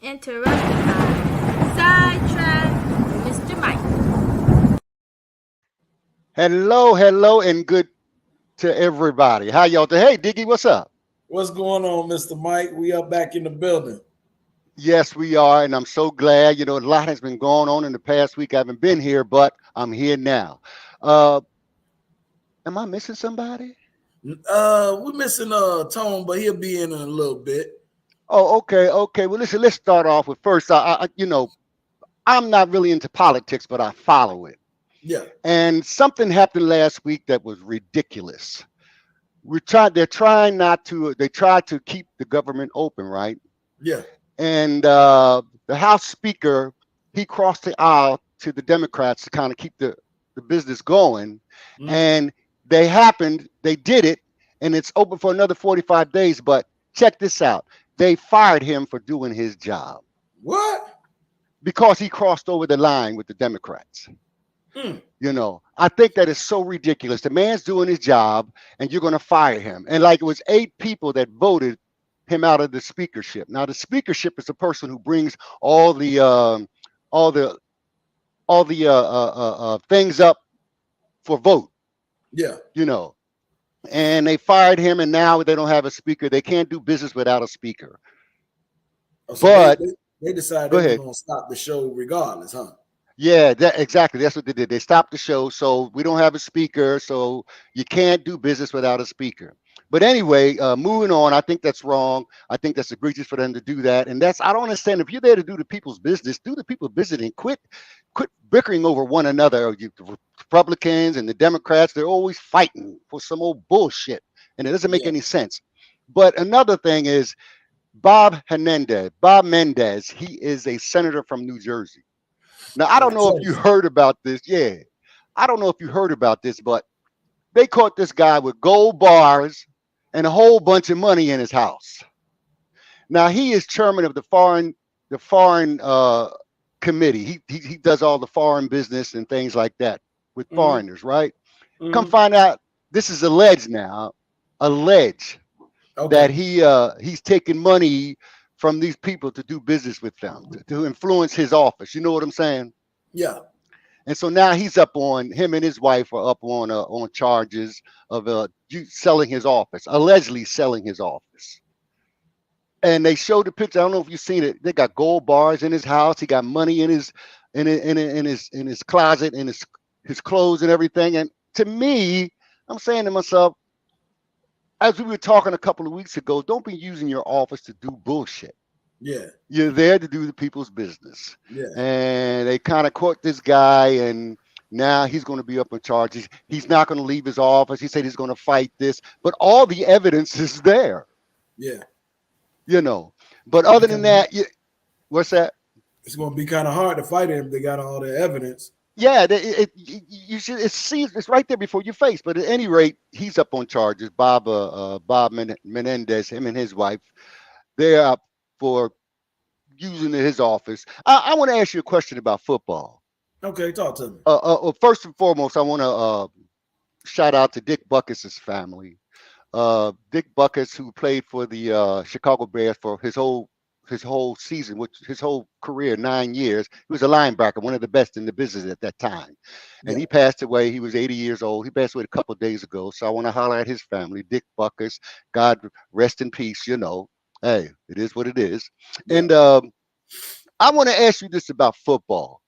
being interrupted by Sidetrack Mr. Mike. Hello, and good to everybody. How y'all doing? Hey, Diggy, what's up? What's going on, Mr. Mike? We are back in the building. Yes, we are, and I'm so glad. A lot has been going on in the past week. I haven't been here, but I'm here now. Am I missing somebody? We're missing Tone, but he'll be in a little bit. Oh, okay. Well, listen, let's start off with first. I'm not really into politics, but I follow it. Yeah. And something happened last week that was ridiculous. They tried to keep the government open, right? Yeah. And the House Speaker, he crossed the aisle to the Democrats to kind of keep the business going. Mm. And they did it, and it's open for another 45 days. But check this out. They fired him for doing his job. What? Because he crossed over the line with the Democrats. Mm. I think that is so ridiculous. The man's doing his job, and you're going to fire him. And like it was 8 people that voted him out of the speakership. Now, the speakership is the person who brings all the things up for vote. Yeah. And they fired him, and now they don't have a speaker. They can't do business without a speaker. So but they decided they're going to stop the show regardless, huh? Yeah, exactly. That's what they did. They stopped the show, so we don't have a speaker, so you can't do business without a speaker. But anyway, moving on, I think that's wrong. I think that's egregious for them to do that. And I don't understand. If you're there to do the people's business, do the people's business and quit bickering over one another. The Republicans and the Democrats, they're always fighting for some old bullshit, and it doesn't make any sense. But another thing is Bob Mendez, he is a senator from New Jersey. Now, I don't know if you heard about this. Yeah, I don't know if you heard about this, but they caught this guy with gold bars and a whole bunch of money in his house. Now, he is chairman of the foreign committee. He does all the foreign business and things like that with foreigners, right? Mm-hmm. Come find out, this is alleged that he's taking money from these people to do business with them, to influence his office. You know what I'm saying? Yeah. And so now him and his wife are up on charges of selling his office, allegedly selling his office. And they showed the picture. I don't know if you've seen it. They got gold bars in his house. He got money in his closet, in his clothes and everything. And to me, I'm saying to myself, as we were talking a couple of weeks ago, don't be using your office to do bullshit. Yeah. You're there to do the people's business. Yeah. And they kind of caught this guy, and now he's going to be up on charges. He's not going to leave his office. He said he's going to fight this, but all the evidence is there. Yeah. But other than that, what's that? It's going to be kind of hard to fight him. They got all the evidence. Yeah, it's right there before your face. But at any rate, he's up on charges. Bob Menendez, him and his wife, they're up for using his office. I want to ask you a question about football. Okay, talk to me. First and foremost, I want to shout out to Dick Butkus' family. Dick Butkus, who played for the Chicago Bears for his whole season, his whole career, 9 years. He was a linebacker, one of the best in the business at that time. And he passed away. He was 80 years old. He passed away a couple of days ago. So I want to highlight his family, Dick Butkus. God rest in peace. Hey, it is what it is. Yeah. And I want to ask you this about football.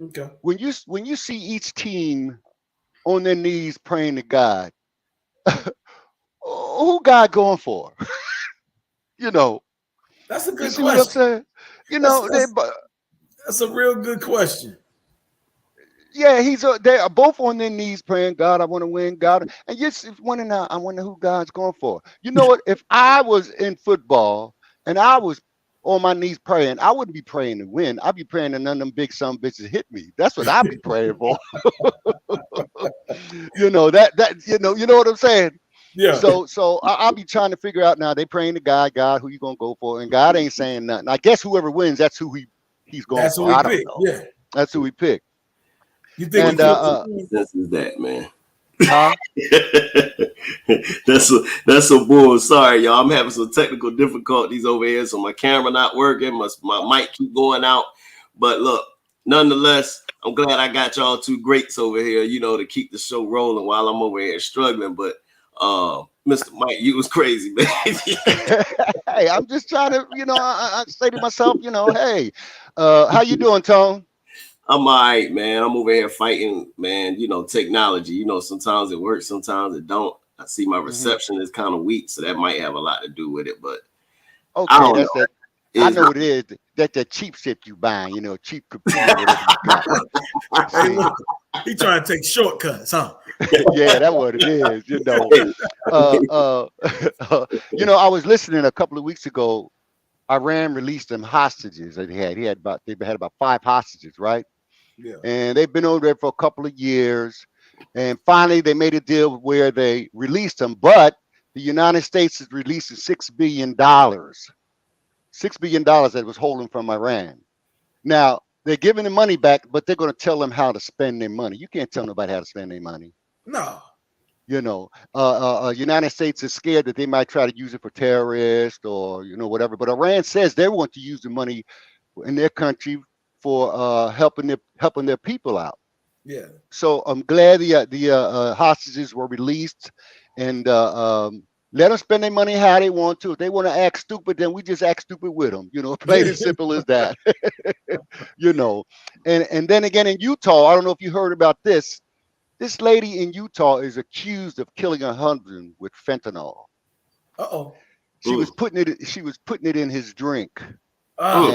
Okay. When you see each team on their knees praying to God, who God going for? That's a good question. What I'm saying? That's a real good question. Yeah, they are both on their knees praying, God, I want to win, God. And just wondering now, I wonder who God's going for. You know what? If I was in football and I was on my knees praying, I wouldn't be praying to win. I'd be praying that none of them big son bitches hit me. That's what I'd be praying for. You know what I'm saying? Yeah. So I'll be trying to figure out now. They praying to God, who you gonna go for? And God ain't saying nothing. I guess whoever wins, that's who he's going that's for. Who he picked. Yeah. That's who he picked. You think this is that, man? Huh? That's a bull. Sorry, y'all. I'm having some technical difficulties over here, so my camera not working. My mic keep going out. But look, nonetheless, I'm glad I got y'all two greats over here, to keep the show rolling while I'm over here struggling. But Mr. Mike, you was crazy, man. Hey, I'm just trying to, I say to myself, hey, how you doing, Tone? I'm all right, man. I'm over here fighting, man. Technology. Sometimes it works, sometimes it don't. I see my reception is kind of weak, so that might have a lot to do with it. But okay, I don't that's know. that. I know it is. That's that cheap shit you buying, cheap computer. Whatever you got. Hey, look, he trying to take shortcuts, huh? Yeah, that's what it is. I was listening a couple of weeks ago. Iran released them hostages that he had. They had about 5 hostages, right? Yeah. And they've been over there for a couple of years. And finally, they made a deal where they released them. But the United States is releasing $6 billion. $6 billion that was holding from Iran. Now, they're giving the money back, but they're going to tell them how to spend their money. You can't tell nobody how to spend their money. No. United States is scared that they might try to use it for terrorists or, whatever. But Iran says they want to use the money in their country for helping their people out. Yeah. So I'm glad the hostages were released and let them spend their money how they want to. If they want to act stupid, then we just act stupid with them. Plain and simple as that. And then again in Utah, I don't know if you heard about this. This lady in Utah is accused of killing her husband with fentanyl. Uh-oh. She was putting it in his drink. Oh.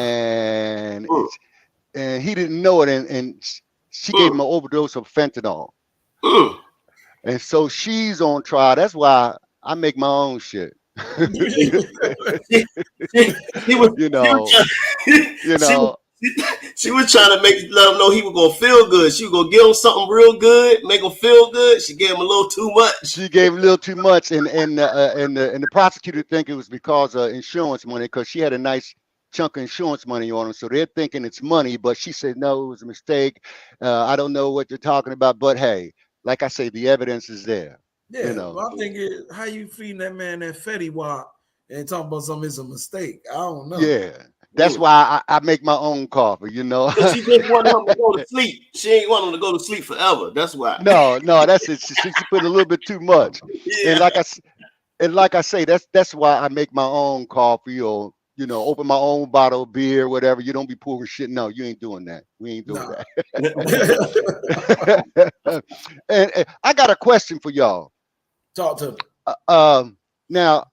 And he didn't know it, and she gave him an overdose of fentanyl. And so she's on trial. That's why I make my own shit. She was trying to let him know he was gonna feel good. She was gonna give him something real good, make him feel good. She gave him a little too much. She gave him a little too much, and the prosecutor think it was because of insurance money, because she had a nice chunk of insurance money on him, so they're thinking it's money. But she said no, it was a mistake. I don't know what you're talking about, but hey, like I say, the evidence is there. Yeah, well, I'm thinking, how you feeding that man that Fetty Wap and talking about something is a mistake? I don't know. Yeah. That's why I make my own coffee, She just wanted him to go to sleep. She ain't want him to go to sleep forever. That's why. No, that's it. She put a little bit too much. Yeah. And like I say, that's why I make my own coffee, or open my own bottle of beer, whatever. You don't be pouring shit. No, you ain't doing that. We ain't doing that. and I got a question for y'all. Talk to me. Now,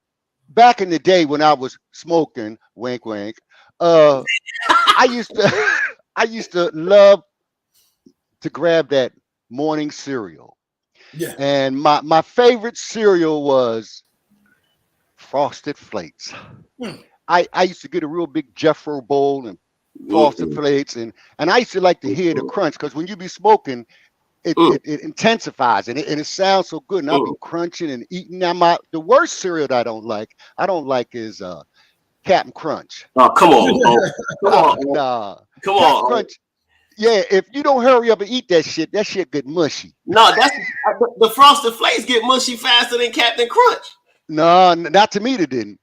back in the day when I was smoking, wink, wink. I used to love to grab that morning cereal. Yeah. And my favorite cereal was Frosted Flakes. I used to get a real big Jeffro bowl and Frosted Flakes, and I used to like to hear the crunch, because when you be smoking, it intensifies and it sounds so good, and I'll be crunching and eating. Now the worst cereal that I don't like is Captain Crunch. Oh, come on. Come on. Nah. Come on. Crunch. Yeah, if you don't hurry up and eat that shit get mushy. No, that's the Frosted Flakes get mushy faster than Captain Crunch. No, not to me. They didn't.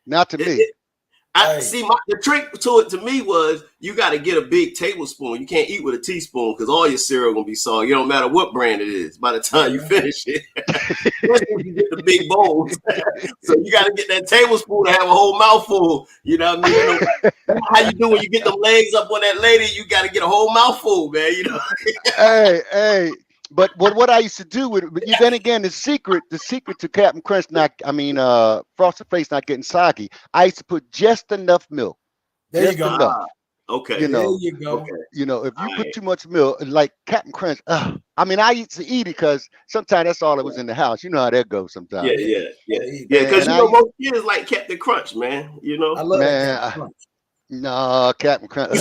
Not to me. I see. The trick to it to me was you got to get a big tablespoon. You can't eat with a teaspoon because all your cereal gonna be soggy. It don't matter what brand it is. By the time you finish it, you get the big bowls. So you got to get that tablespoon to have a whole mouthful. You know what I mean? How you do when you get them legs up on that lady? You got to get a whole mouthful, man. Hey. But what I used to do then again, the secret to Captain Crunch Frosted Flakes not getting soggy, I used to put just enough milk. There you go. Enough. Okay. There you go. Okay. If you put too much milk, like Captain Crunch, I used to eat it because sometimes that's all that was in the house. You know how that goes sometimes. Yeah. Because most kids like Captain Crunch, man. I love Captain Crunch. No, Captain Crunch.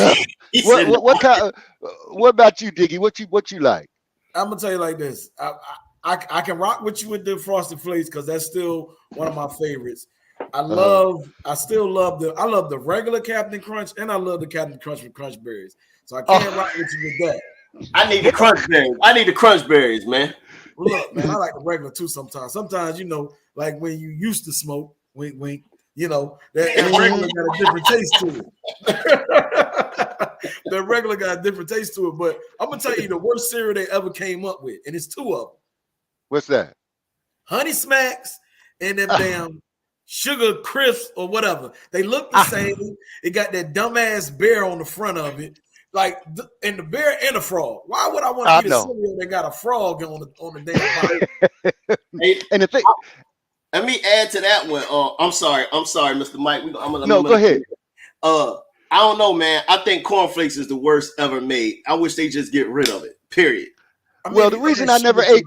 What about you, Diggy? What you like? I'm gonna tell you like this. I can rock with you with the Frosted Flakes because that's still one of my favorites. I love the regular Captain Crunch, and I love the Captain Crunch with Crunch Berries. So I can't rock with you with that. I need the Crunch Berries. I need the Crunch Berries, man. Look, man, I like the regular too sometimes. Sometimes, like when you used to smoke, wink, wink, that regular got a different taste to it. The regular got a different taste to it. But I'm going to tell you the worst cereal they ever came up with, and it's 2 of them. What's that? Honey Smacks and them damn Sugar Crisps or whatever. They look the same. It got that dumbass bear on the front of it. Like, and the bear and the frog. Why would I want to eat a cereal that got a frog on the damn bottom? And the thing, let me add to that one. I'm sorry, Mr. Mike. Go ahead. I don't know, man. I think cornflakes is the worst ever made. I wish they just get rid of it. Period. The reason I never ate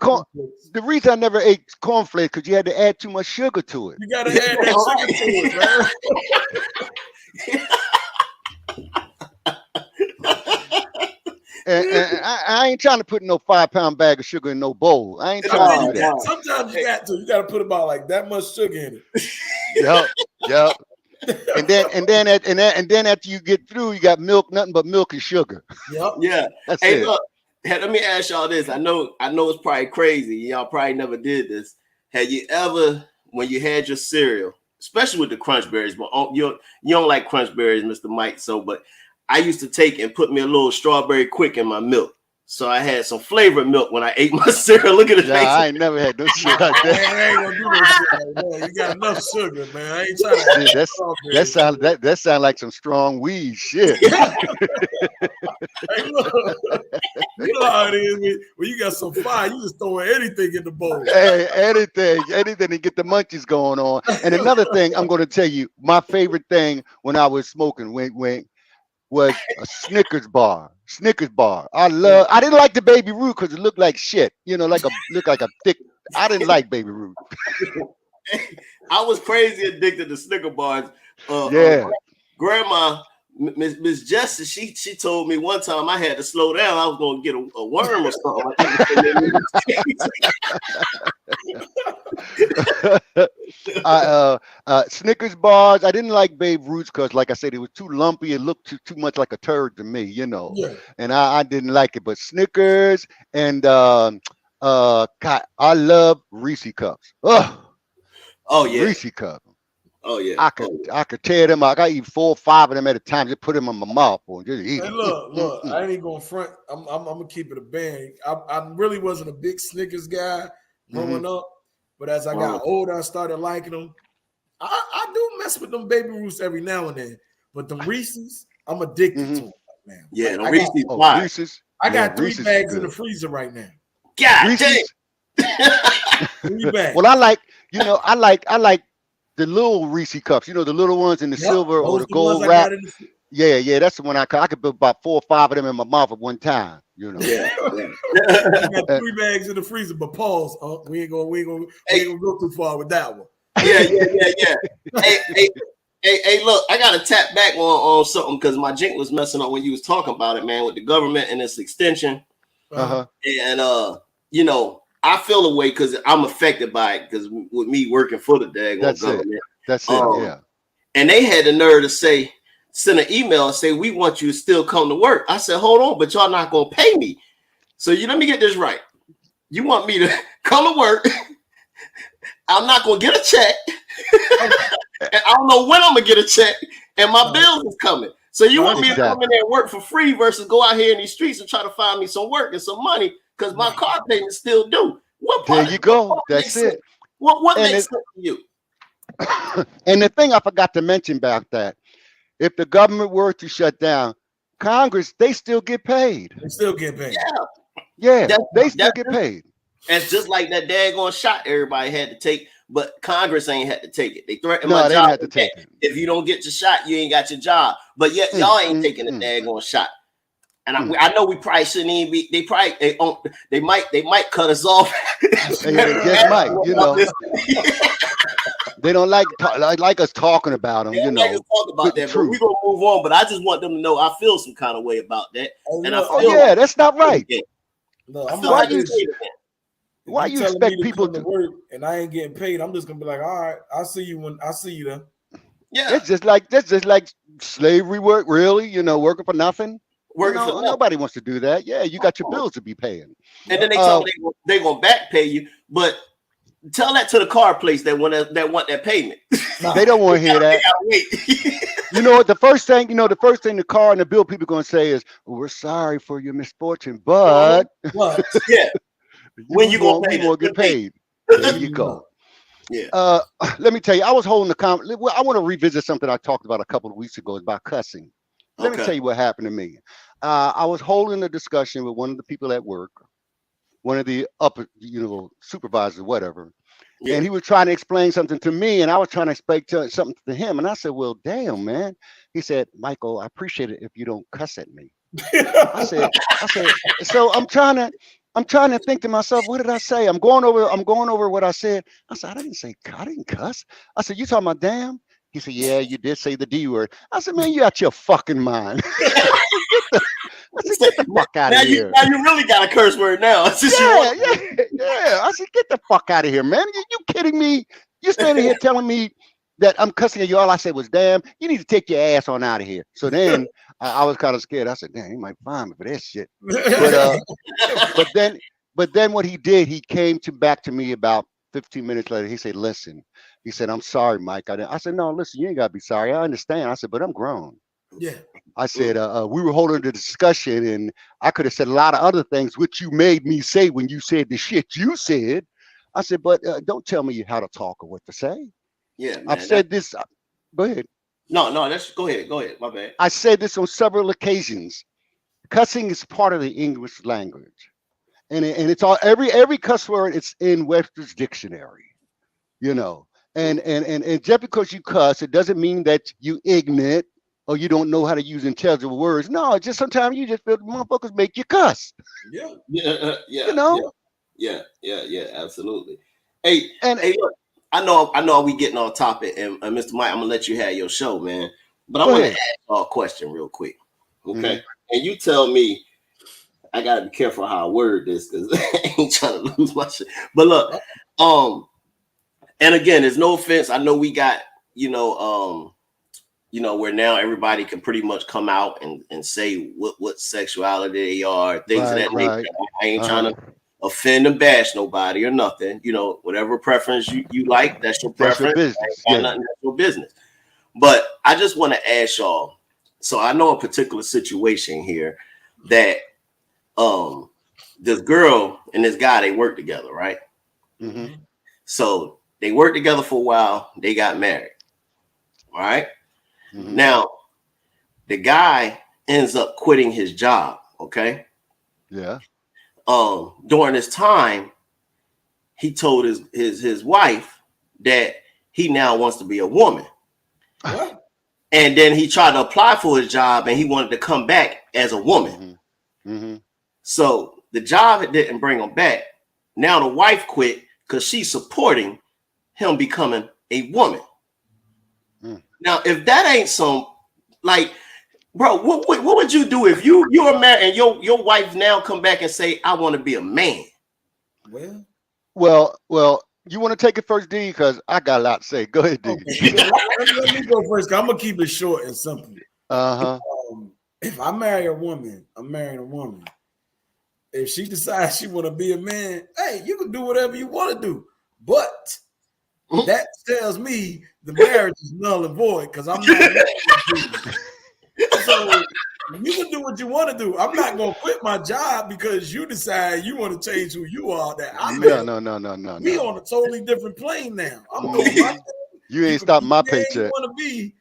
cornflakes because you had to add too much sugar to it. You gotta add that sugar to it, man. And I ain't trying to put no 5-pound bag of sugar in no bowl. I ain't trying to do that. Sometimes you got to. You got to put about like that much sugar in it. Yep. And then after you get through, you got milk, nothing but milk and sugar. Yep. Yeah. That's hey, it. Look, let me ask y'all this. I know it's probably crazy. Y'all probably never did this. Had you ever, when you had your cereal, especially with the Crunch Berries, but you don't like Crunch Berries, Mr. Mike. But I used to take and put me a little strawberry quick in my milk. So I had some flavored milk when I ate my cereal. Look at the face. I ain't never had no shit like that. I ain't gonna do no shit like that. You got enough sugar, man. I ain't trying to. That sound like some strong weed shit. Hey, look, you know how it is when you got some fire, you just throw anything in the bowl. Hey, anything to get the munchies going on. And another thing I'm going to tell you, my favorite thing when I was smoking, wink, was a Snickers bar. I didn't like the Baby Ruth because it looked like shit. Looked like a thick. I didn't like Baby Ruth. I was crazy addicted to Snicker bars. Grandma, Miss Justice, she told me one time I had to slow down. I was going to get a worm or something. Snickers bars. I didn't like Babe Ruth's because, like I said, it was too lumpy. It looked too much like a turd to me, Yeah. And I didn't like it. But Snickers and I love Reese cups. Oh yeah, Reese cups. Oh yeah, I could tear them out. I eat 4 or 5 of them at a time. Just put them in my mouth and just eat. Hey, look, I ain't going front. I'm gonna keep it a bang. I really wasn't a big Snickers guy growing up, but as I got older, I started liking them. I do mess with them Baby Ruths every now and then, but the Reese's, I'm addicted to them right now. Yeah, like, Reese's. I got 3 Reese's bags in the freezer right now. God dang. 3 bags. Well, I like the little Reese cups, the little ones in the silver or the gold wrap. Yeah, that's the one I could put about 4 or 5 of them in my mouth at one time. Yeah. I got 3 bags in the freezer, but pause. We ain't gonna go too far with that one. Yeah. Hey, look, I gotta tap back on something because my jink was messing up when you was talking about it, man, with the government and its extension. And I feel a way because I'm affected by it because with me working for the daggone government. That's it. Yeah. And they had the nerve to send an email and say, we want you to still come to work. I said, hold on, but y'all not going to pay me. So let me get this right. You want me to come to work. I'm not going to get a check. And I don't know when I'm going to get a check. And my bills is coming. So you want me to come in there and work for free versus go out here in these streets and try to find me some work and some money because my car payment's still due. There you go. That's it. What makes sense to you? And the thing I forgot to mention about that, if the government were to shut down, Congress, they still get paid. They still get paid. Yeah, they still get paid. It's just like that daggone shot everybody had to take, but Congress ain't had to take it. They threatened my job. They didn't have to take it. If you don't get your shot, you ain't got your job. But yet y'all ain't taking the daggone shot. And I know we probably shouldn't even be. They might cut us off. They just might, They don't like us talking about them, Like us talk about that, but we're gonna move on. But I just want them to know I feel some kind of way about that. That's not right. Why you expect people to work and I ain't getting paid? I'm just gonna be like, all right, I'll see you when I see you then. Yeah, that's just like slavery work, really. Working for nothing. Working for nothing. Nobody wants to do that. Yeah, you got your bills to be paying. And then they tell me they gonna back pay you, but tell that to the car place that want that payment. They don't want to hear that. You know what? The first thing the car and the bill people are gonna say is, well, "We're sorry for your misfortune, but yeah, when you gonna pay? You get paid." There you go. Yeah. Let me tell you, I was holding the well, I want to revisit something I talked about a couple of weeks ago about cussing. Let me tell you what happened to me. I was holding a discussion with one of the people at work, one of the upper, supervisors, whatever. Yeah. And he was trying to explain something to me, and I was trying to explain something to him. And I said, well, damn, man. He said, Michael, I appreciate it if you don't cuss at me. I said, so I'm trying to think to myself, what did I say? I'm going over what I said. I said, I didn't cuss. I said, you talking about damn? He said, yeah, you did say the D word. I said, man, you out your fucking mind. I said, get the fuck out of here. Now you really got a curse word now. Yeah. I said, get the fuck out of here, man. You kidding me? You standing here telling me that I'm cussing at you. All I said was, damn, you need to take your ass on out of here. So then I was kind of scared. I said, damn, he might find me for that shit. But then what he did, he came back to me about 15 minutes later. He said, listen, he said, I'm sorry, Mike. I said, no, listen, you ain't got to be sorry. I understand. I said, but I'm grown. Yeah. I said, we were holding the discussion, and I could have said a lot of other things, which you made me say when you said the shit you said. I said, but don't tell me how to talk or what to say. Yeah, man, I've said this. Go ahead. No, that's go ahead. My bad. I said this on several occasions. Cussing is part of the English language, and it's all every cuss word. It's in Webster's dictionary, And just because you cuss, it doesn't mean that you ignorant or you don't know how to use intelligible words. No, it's just sometimes you just feel the motherfuckers make you cuss. Yeah. Yeah, absolutely. Hey, look, I know we getting off topic, and Mr. Mike, I'm gonna let you have your show, man. But I want to ask y'all a question real quick, okay? Mm-hmm. And you tell me. I gotta be careful how I word this because I ain't trying to lose my shit. But look, and again, there's no offense. I know we got, where now everybody can pretty much come out and say what sexuality they are, things of that nature. I ain't trying to offend and bash nobody or nothing. Whatever preference you like, that's your preference. That's your business. That's your business. But I just want to ask y'all. So I know a particular situation here that this girl and this guy, they work together, right? Mm-hmm. So they worked together for a while. They got married. All right. Mm-hmm. Now, the guy ends up quitting his job. Okay. Yeah. During this time, he told his wife that he now wants to be a woman. What? And then he tried to apply for his job and he wanted to come back as a woman. Mm-hmm. Mm-hmm. So the job, it didn't bring him back. Now the wife quit because she's supporting him becoming a woman. Mm. Now, if that ain't some, like, bro, what would you do if you were married and your wife now come back and say, I want to be a man? Well, you want to take it first, D? Because I got a lot to say. Go ahead, D. Okay. Let me go first. I'm gonna keep it short and simple. If I marry a woman, I'm marrying a woman. If she decides she want to be a man, hey, you can do whatever you want to do. But that tells me the marriage is null and void because I'm not married. So you can do what you want to do. I'm not going to quit my job because you decide you want to change who you are. That I'm no. We on a totally different plane now. I'm doing my thing. You ain't stopping my paycheck. You want to be?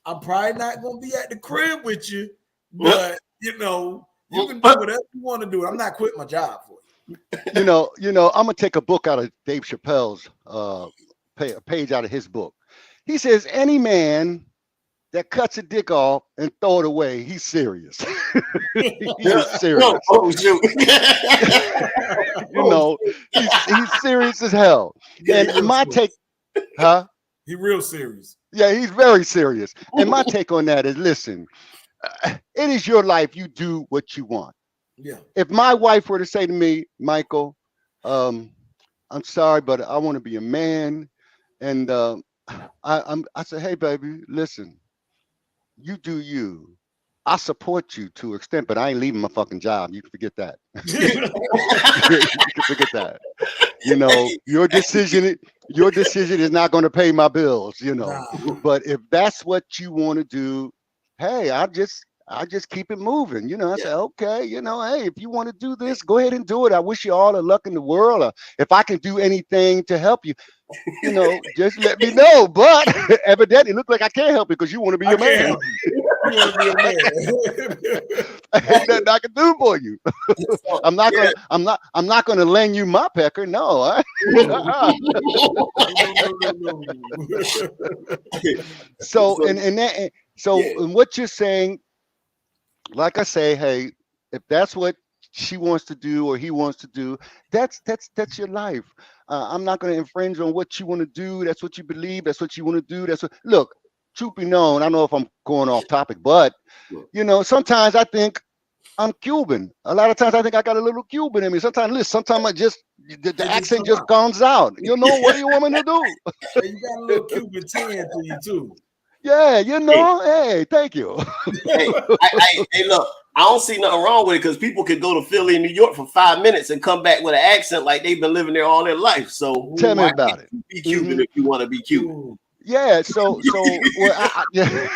I'm probably not going to be at the crib with you, but you can do whatever you want to do. I'm not quitting my job for you. I'm gonna take a book out of Dave Chappelle's page out of his book. He says any man that cuts a dick off and throw it away, he's serious. He's serious. Oh shoot. He's serious as hell. Yeah, and my take, He real serious. Yeah, he's very serious. And my take on that is, listen, it is your life. You do what you want. Yeah. If my wife were to say to me, Michael, I'm sorry, but I want to be a man, and I said, hey, baby, listen, you do you. I support you to an extent, but I ain't leaving my fucking job. You can forget that. You can forget that. You know, your decision is not going to pay my bills, you know. Nah. But if that's what you want to do, hey, I just keep it moving. You know, I Yeah. say, okay, you know, hey, if you want to do this, go ahead and do it. I wish you all the luck in the world. If I can do anything to help you, you know, just let me know. But evidently, it looks like I can't help you because you want to be I a can't man. help you. You want to be a man. Ain't nothing I can do for you. So, I'm not yeah. gonna I'm not gonna lend you my pecker. No. Uh-uh. No. So So, yeah. and what you're saying, like I say, hey, if that's what she wants to do or he wants to do, that's your life. I'm not going to infringe on what you want to do. That's what you believe. That's what you want to do. That's what. Look, truth be known, I don't know if I'm going off topic, but you know, sometimes I think I'm Cuban. A lot of times I think I got a little Cuban in me. Sometimes, listen, sometimes I just the It just accent come just out. comes out. You know, what do you want me to do? And you got a little Cuban tan to you too. Yeah, you know, hey, thank you. Hey, hey, look, I don't see nothing wrong with it because people could go to Philly and New York for 5 minutes and come back with an accent like they've been living there all their life. So Tell me why about can't it. you be Cuban Mhm. if you want to be Cuban? Ooh. Yeah, well, yeah.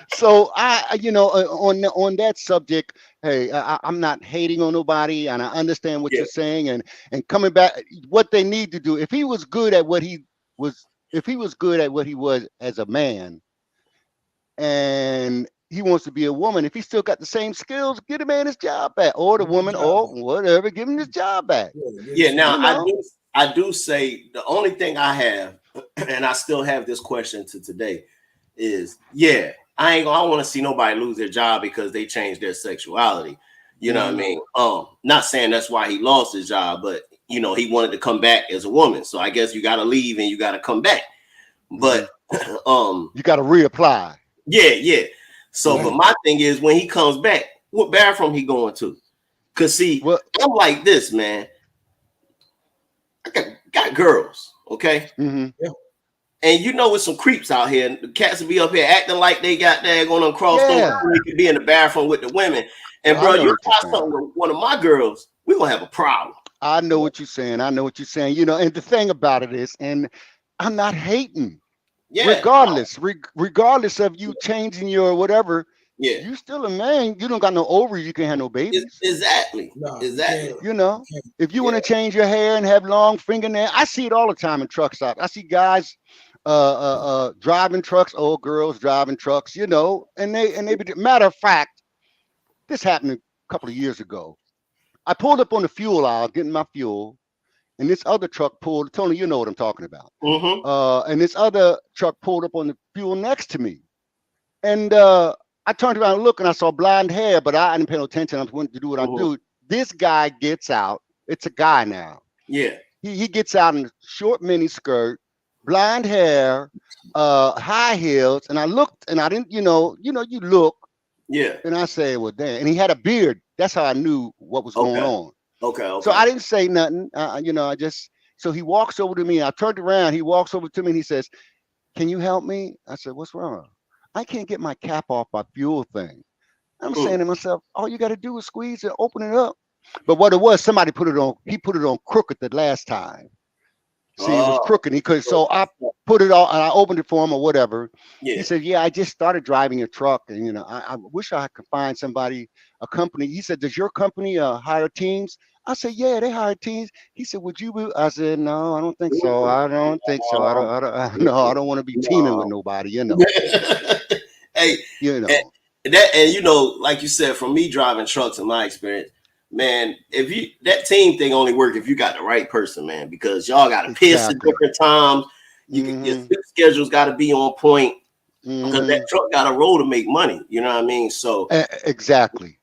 So you know, on that subject, hey, I'm not hating on nobody, and I understand what Yeah, you're saying, and coming back, what they need to do. If he was good at what he was, if he was good at what he was as a man, and he wants to be a woman, if he still got the same skills, get a man his job back, or the Good woman, job. or whatever, give him his job back. yeah. Now You know, I do say the only thing I have, and I still have this question to today, is yeah, I don't want to see nobody lose their job because they changed their sexuality. You know what I Mhm. mean? Not saying that's why he lost his job, but you know, he wanted to come back as a woman. So I guess you gotta leave and you gotta come back. But You got to reapply. yeah, yeah. So, but Right. my thing is when he comes back, what bathroom he going to? Cause see, Well, I'm like this, man. I got girls, okay? mhm. And you know, with some creeps out here, and the cats will be up here acting like they got that going to cross over. Yeah, They could be in the bathroom with the women. And I bro, know you what you're try saying. something with one of my girls, we're gonna have a problem. I know what you're saying. I know what you're saying. You know, and the thing about it is, and I'm not hating. Yeah, Regardless of you changing your whatever, yeah, you still a man. You don't got no ovaries. You can't have no babies. exactly, No, you exactly. can't. You know, You can't. if you want Yeah, to change your hair and have long fingernails, I see it all the time in truck stops. I see guys driving trucks, old girls driving trucks. You know, matter of fact, this happened a couple of years ago. I pulled up on the fuel aisle getting my fuel, and this other truck pulled. Tony, you know what I'm talking about. mm-hmm. And this other truck pulled up on the fuel next to me. And I turned around and looked and I saw blonde hair, but I didn't pay no attention. I went to do what I Mm-hmm. do. This guy gets out. It's a guy now. Yeah, He gets out in a short mini skirt, blonde hair, high heels. And I looked and I didn't, you look yeah. and I say, well, damn. And he had a beard. That's how I knew what was going Okay, on. okay, So okay. I didn't say nothing. I just, so he walks over to me. I turned around. He walks over to me and he says, can you help me? I said, what's wrong? I can't get my cap off my fuel thing. I'm saying Mm. to myself, all you got to do is squeeze it, open it up. But what it was, somebody put it on, he put it on crooked the last time. See, it was Oh, crooked. He could, so I put it on and I opened it for him or whatever. He yeah. said, yeah, I just started driving a truck and, I wish I could find somebody, a company. He said, does your company hire teams? I said, yeah, they hire teams. He said, would you be? I said, no, I don't think so. I don't think so. No, I don't want to be teaming with No. nobody, Hey, you and know. and you know, like you said, from me driving trucks in my experience, man, if you that team thing only work if you got the right person, man, because y'all got to piss at Exactly. different times. Your Hmm. sleep schedules got to be on point because that Hmm. truck got a roll to make money. You know what I mean? So Exactly.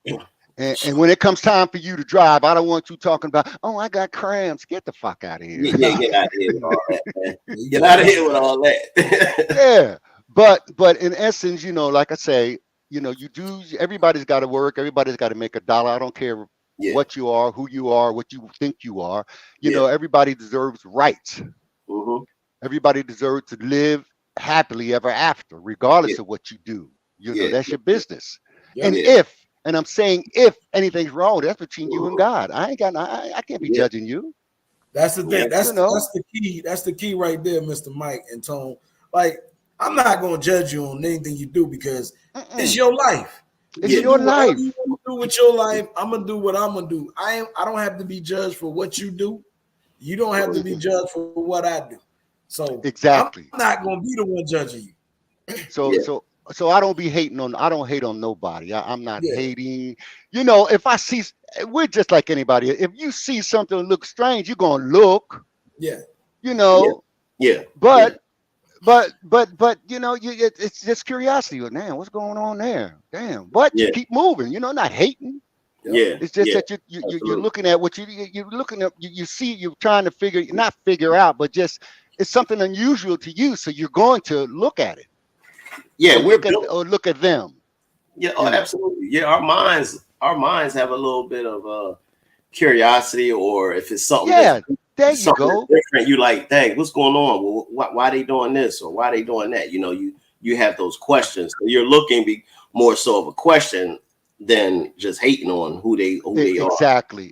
And when it comes time for you to drive, I don't want you talking about, oh, I got cramps. Get the fuck out of here. yeah, Nah. get out of here with all that, man. You Get get out of right. here with all that. Yeah. But in essence, like I say, everybody's got to work. Everybody's got to make a dollar. I don't care Yeah, what you are, who you are, what you think you are. yeah. Everybody deserves rights. Mm-hmm. Everybody deserves to live happily ever after, Yeah, regardless of what you do. You know, that's your business. Yeah. And and I'm saying if anything's wrong, that's between you and God. I can't be judging you. That's the thing. That's you know. that's the key. That's the key right there, Mr. Mike and Tone. Like, I'm not gonna judge you on anything you do because it's your life. It's your life. You want to do with your life, I'm gonna do what I'm gonna do. I don't have to be judged for what you do. You don't have to be judged for what I do. So exactly, I'm not gonna be the one judging you. So I don't hate on nobody. I'm not hating. You know, if I see, we're just like anybody. If you see something that looks strange, you're gonna look. Yeah. You know. Yeah. But you know, it's just curiosity. Man, what's going on there? Damn. But you keep moving. You know, not hating. Yeah. It's just that you're looking at what you're looking at. You see, you're trying to not figure out, but just it's something unusual to you. So you're going to look at it. Yeah, look at them. Yeah, absolutely. Yeah, our minds have a little bit of curiosity, or if it's something. Yeah, there you go. Different, you like, dang, what's going on? Well, why they doing this or why they doing that? You know, you have those questions. So you're looking more so of a question than just hating on who they are.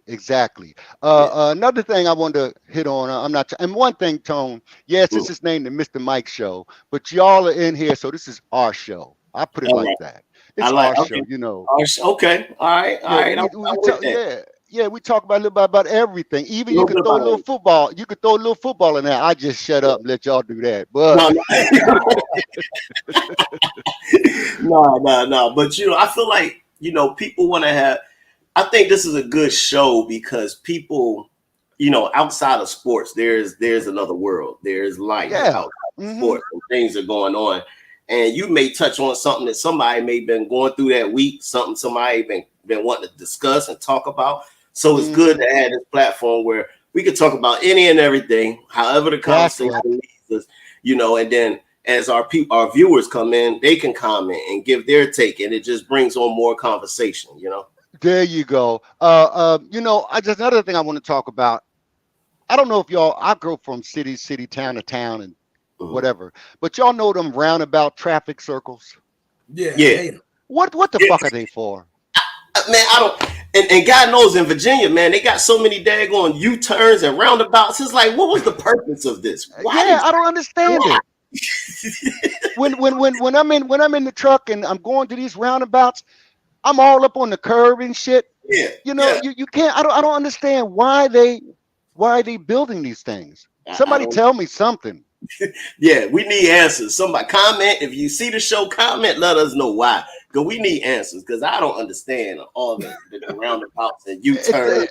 Exactly. Another thing I wanted to hit on, and one thing, Tone, yes, this is named the Mr. Mike Show, but y'all are in here, so this is our show. I put it like that. It's our show, you know. Okay, all right. Yeah, we talk about a little bit about everything. Even you can throw a little football. You could throw a little football in there. I just shut up and let y'all do that. But no. But you know, I feel like, you know, people want to have. I think this is a good show because people, you know, outside of sports, there's another world. There's life outside of sports, and things are going on. And you may touch on something that somebody may have been going through that week, something somebody been wanting to discuss and talk about. So it's good to have this platform where we can talk about any and everything, however the conversation leads us, you know, and then as our viewers come in, they can comment and give their take, and it just brings on more conversation, you know. There you go. You know, just another thing I want to talk about. I don't know if I go from city, town to town, and whatever, but y'all know them roundabout traffic circles. Yeah. What the fuck are they for? Man, I don't. And God knows in Virginia, man, they got so many daggone U-turns and roundabouts. It's like, what was the purpose of this? I don't understand it. when I'm in the truck and I'm going to these roundabouts, I'm all up on the curb and shit. Yeah. You know, you can't. I don't understand why are they building these things. Somebody tell me something. Yeah, we need answers. Somebody comment. If you see the show, comment. Let us know why. Because we need answers. Because I don't understand all the roundabouts and U-turns.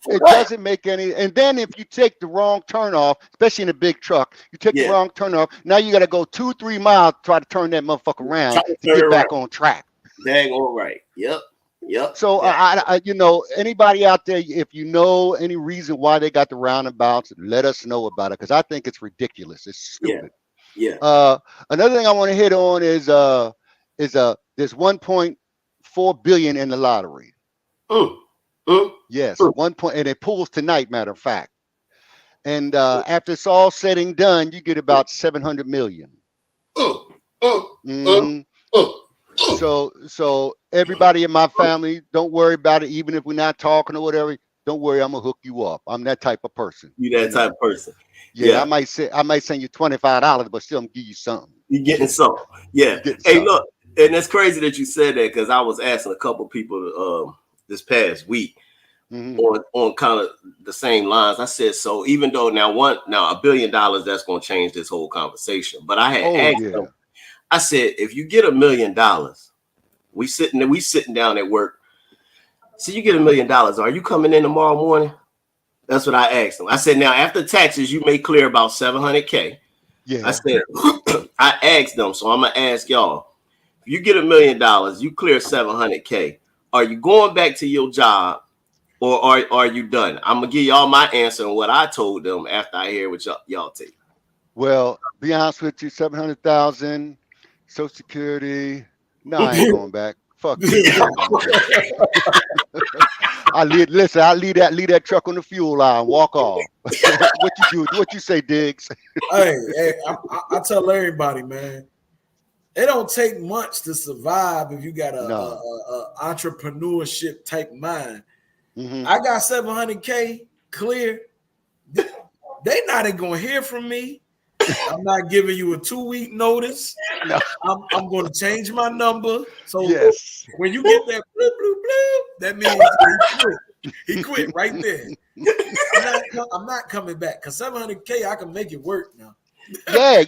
It doesn't make any. And then if you take the wrong turn off, especially in a big truck, you take the wrong turn off. Now you got to go 2-3 miles to try to turn that motherfucker around to get back on track. Dang, all right. Yep. So I you know, anybody out there, if you know any reason why they got the roundabouts, let us know about it, because I think it's ridiculous. It's stupid. Yeah. Another thing I want to hit on is there's 1.4 billion in the lottery. Yes, 1 point, and it pulls tonight, matter of fact. And after it's all said and done, you get about 700 million. So everybody in my family, don't worry about it. Even if we're not talking or whatever, don't worry. I'm gonna hook you up. I'm that type of person. You that type of person. Yeah. I might send you $25, but still I'm gonna give you something. You're getting something. Yeah. Look, and it's crazy that you said that, because I was asking a couple people this past week on kind of the same lines. I said, so even though now $1 billion, that's gonna change this whole conversation. But I had asked them. I said, if you get $1 million, we sitting down at work. So you get $1 million. Are you coming in tomorrow morning? That's what I asked them. I said, now after taxes, you may clear about $700K. Yeah. I said, I asked them, so I'm gonna ask y'all. If you get $1 million, you clear $700K. Are you going back to your job, or are you done? I'm gonna give y'all my answer and what I told them after I hear what y'all take. Well, be honest with you, 700,000. Social Security. No, I ain't going back. Fuck you. I leave that truck on the fuel line and walk off. What you say, Diggs? Hey, I tell everybody, man, it don't take much to survive if you got No. a entrepreneurship type mind. Mhm. I got 700K clear. They not even gonna hear from me. I'm not giving you a 2-week notice. No. I'm going to change my number. So Yes. when you get that bloop, bloop, bloop, that means he quit. He quit right there. I'm not coming back because 700K, I can make it work now.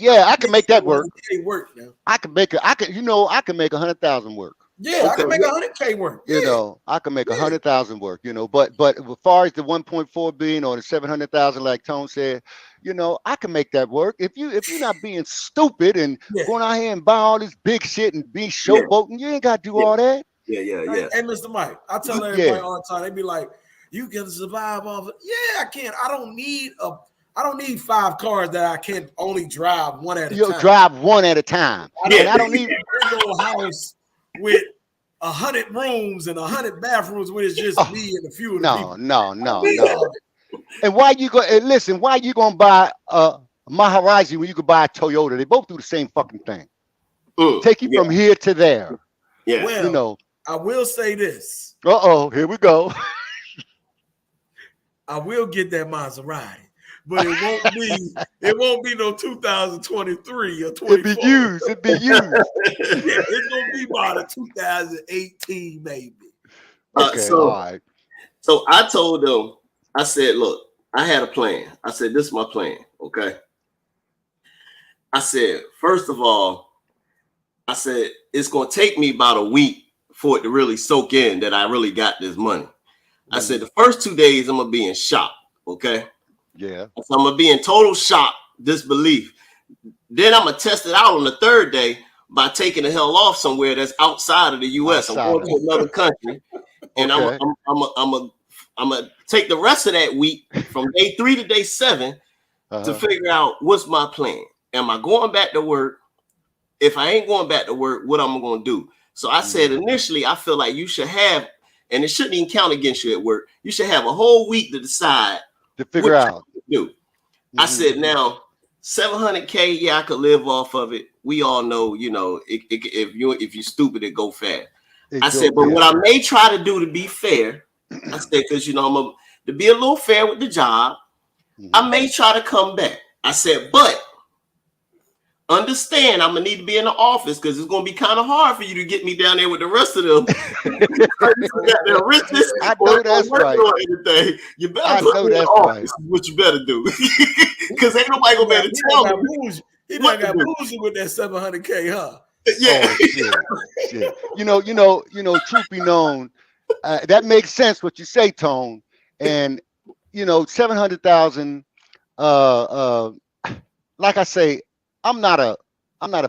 Yeah, I can make that work. 700K work now. I can make it. I can make 100,000 work. Yeah, I can make 100K work. You know, I can make 100,000 work. You know, but as far as the 1.4 billion or the 700,000, like Tone said, you know, I can make that work. If you're not being stupid and going out here and buy all this big shit and be showboating, you ain't got to do all that. Yeah. Hey, Mr. Mike, I tell everybody all the time. They be like, "You can survive off it." Yeah, I can. I don't need 5 cars that I can only drive one at a time. Drive one at a time. I don't need a big house with 100 rooms and 100 bathrooms when it's just me and a few of the people. No. And why you go? And listen, why you gonna buy Maharaji when you could buy a Toyota? They both do the same fucking thing. Take you from here to there. Yeah. Well, you know. I will say this. Here we go. I will get that Maserati, but it won't be no 2023 or 24. It'd be used. It's gonna be about a 2018 maybe. Okay, all right. So I told them, I said, look, I had a plan. I said, this is my plan, okay? I said, first of all, I said, it's going to take me about a week for it to really soak in that I really got this money. I said, the first 2 days, I'm going to be in shock, okay? Yeah. So I'm going to be in total shock, disbelief. Then I'm going to test it out on the 3rd day by taking the hell off somewhere that's outside of the U.S. I'm going to another country, and okay. I'm gonna take the rest of that week from day 3 to day 7 to figure out what's my plan. Am I going back to work? If I ain't going back to work, what am I going to do? So I said initially, I feel like you should have, and it shouldn't even count against you at work. You should have a whole week to decide to figure out. Do. I said now 700K, yeah, I could live off of it. We all know, you know, if you're stupid, it go fast. I said, but what I may try to do to be fair. I said, because, you know, to be a little fair with the job, I may try to come back. I said, but understand, I'm going to need to be in the office because it's going to be kind of hard for you to get me down there with the rest of them. I know that's right. You better put me in the office, what you better do. Because ain't nobody going to be able to tell me. He done got bougie with that 700K, huh? Yeah. Oh, shit. You know, truth be known, that makes sense what you say, Tone. And you know, 700,000. Like I say, I'm not a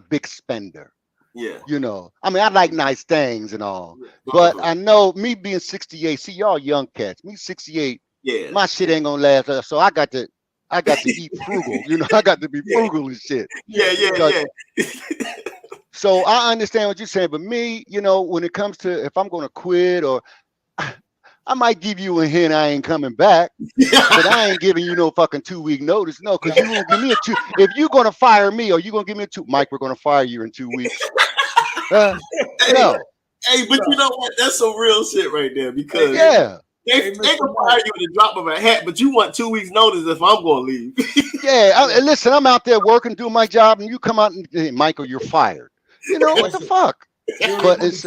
big spender. Yeah. You know, I mean, I like nice things and all, but I know me being 68. See, y'all young cats. Me 68. Yeah. My shit ain't gonna last. So I got to eat frugal. You know, I got to be frugal and shit. Yeah. So I understand what you're saying, but me, you know, when it comes to if I'm going to quit or I might give you a hint I ain't coming back, but I ain't giving you no fucking 2-week notice. No, because you won't give me a 2. If you're going to fire me or you're going to give me a 2, Mike, we're going to fire you in 2 weeks. No. Hey, but you know what? That's some real shit right there because they can fire you in the drop of a hat, but you want 2 weeks notice if I'm going to leave. Listen, I'm out there working, doing my job, and you come out and hey, Michael, you're fired. You know what the fuck? But it's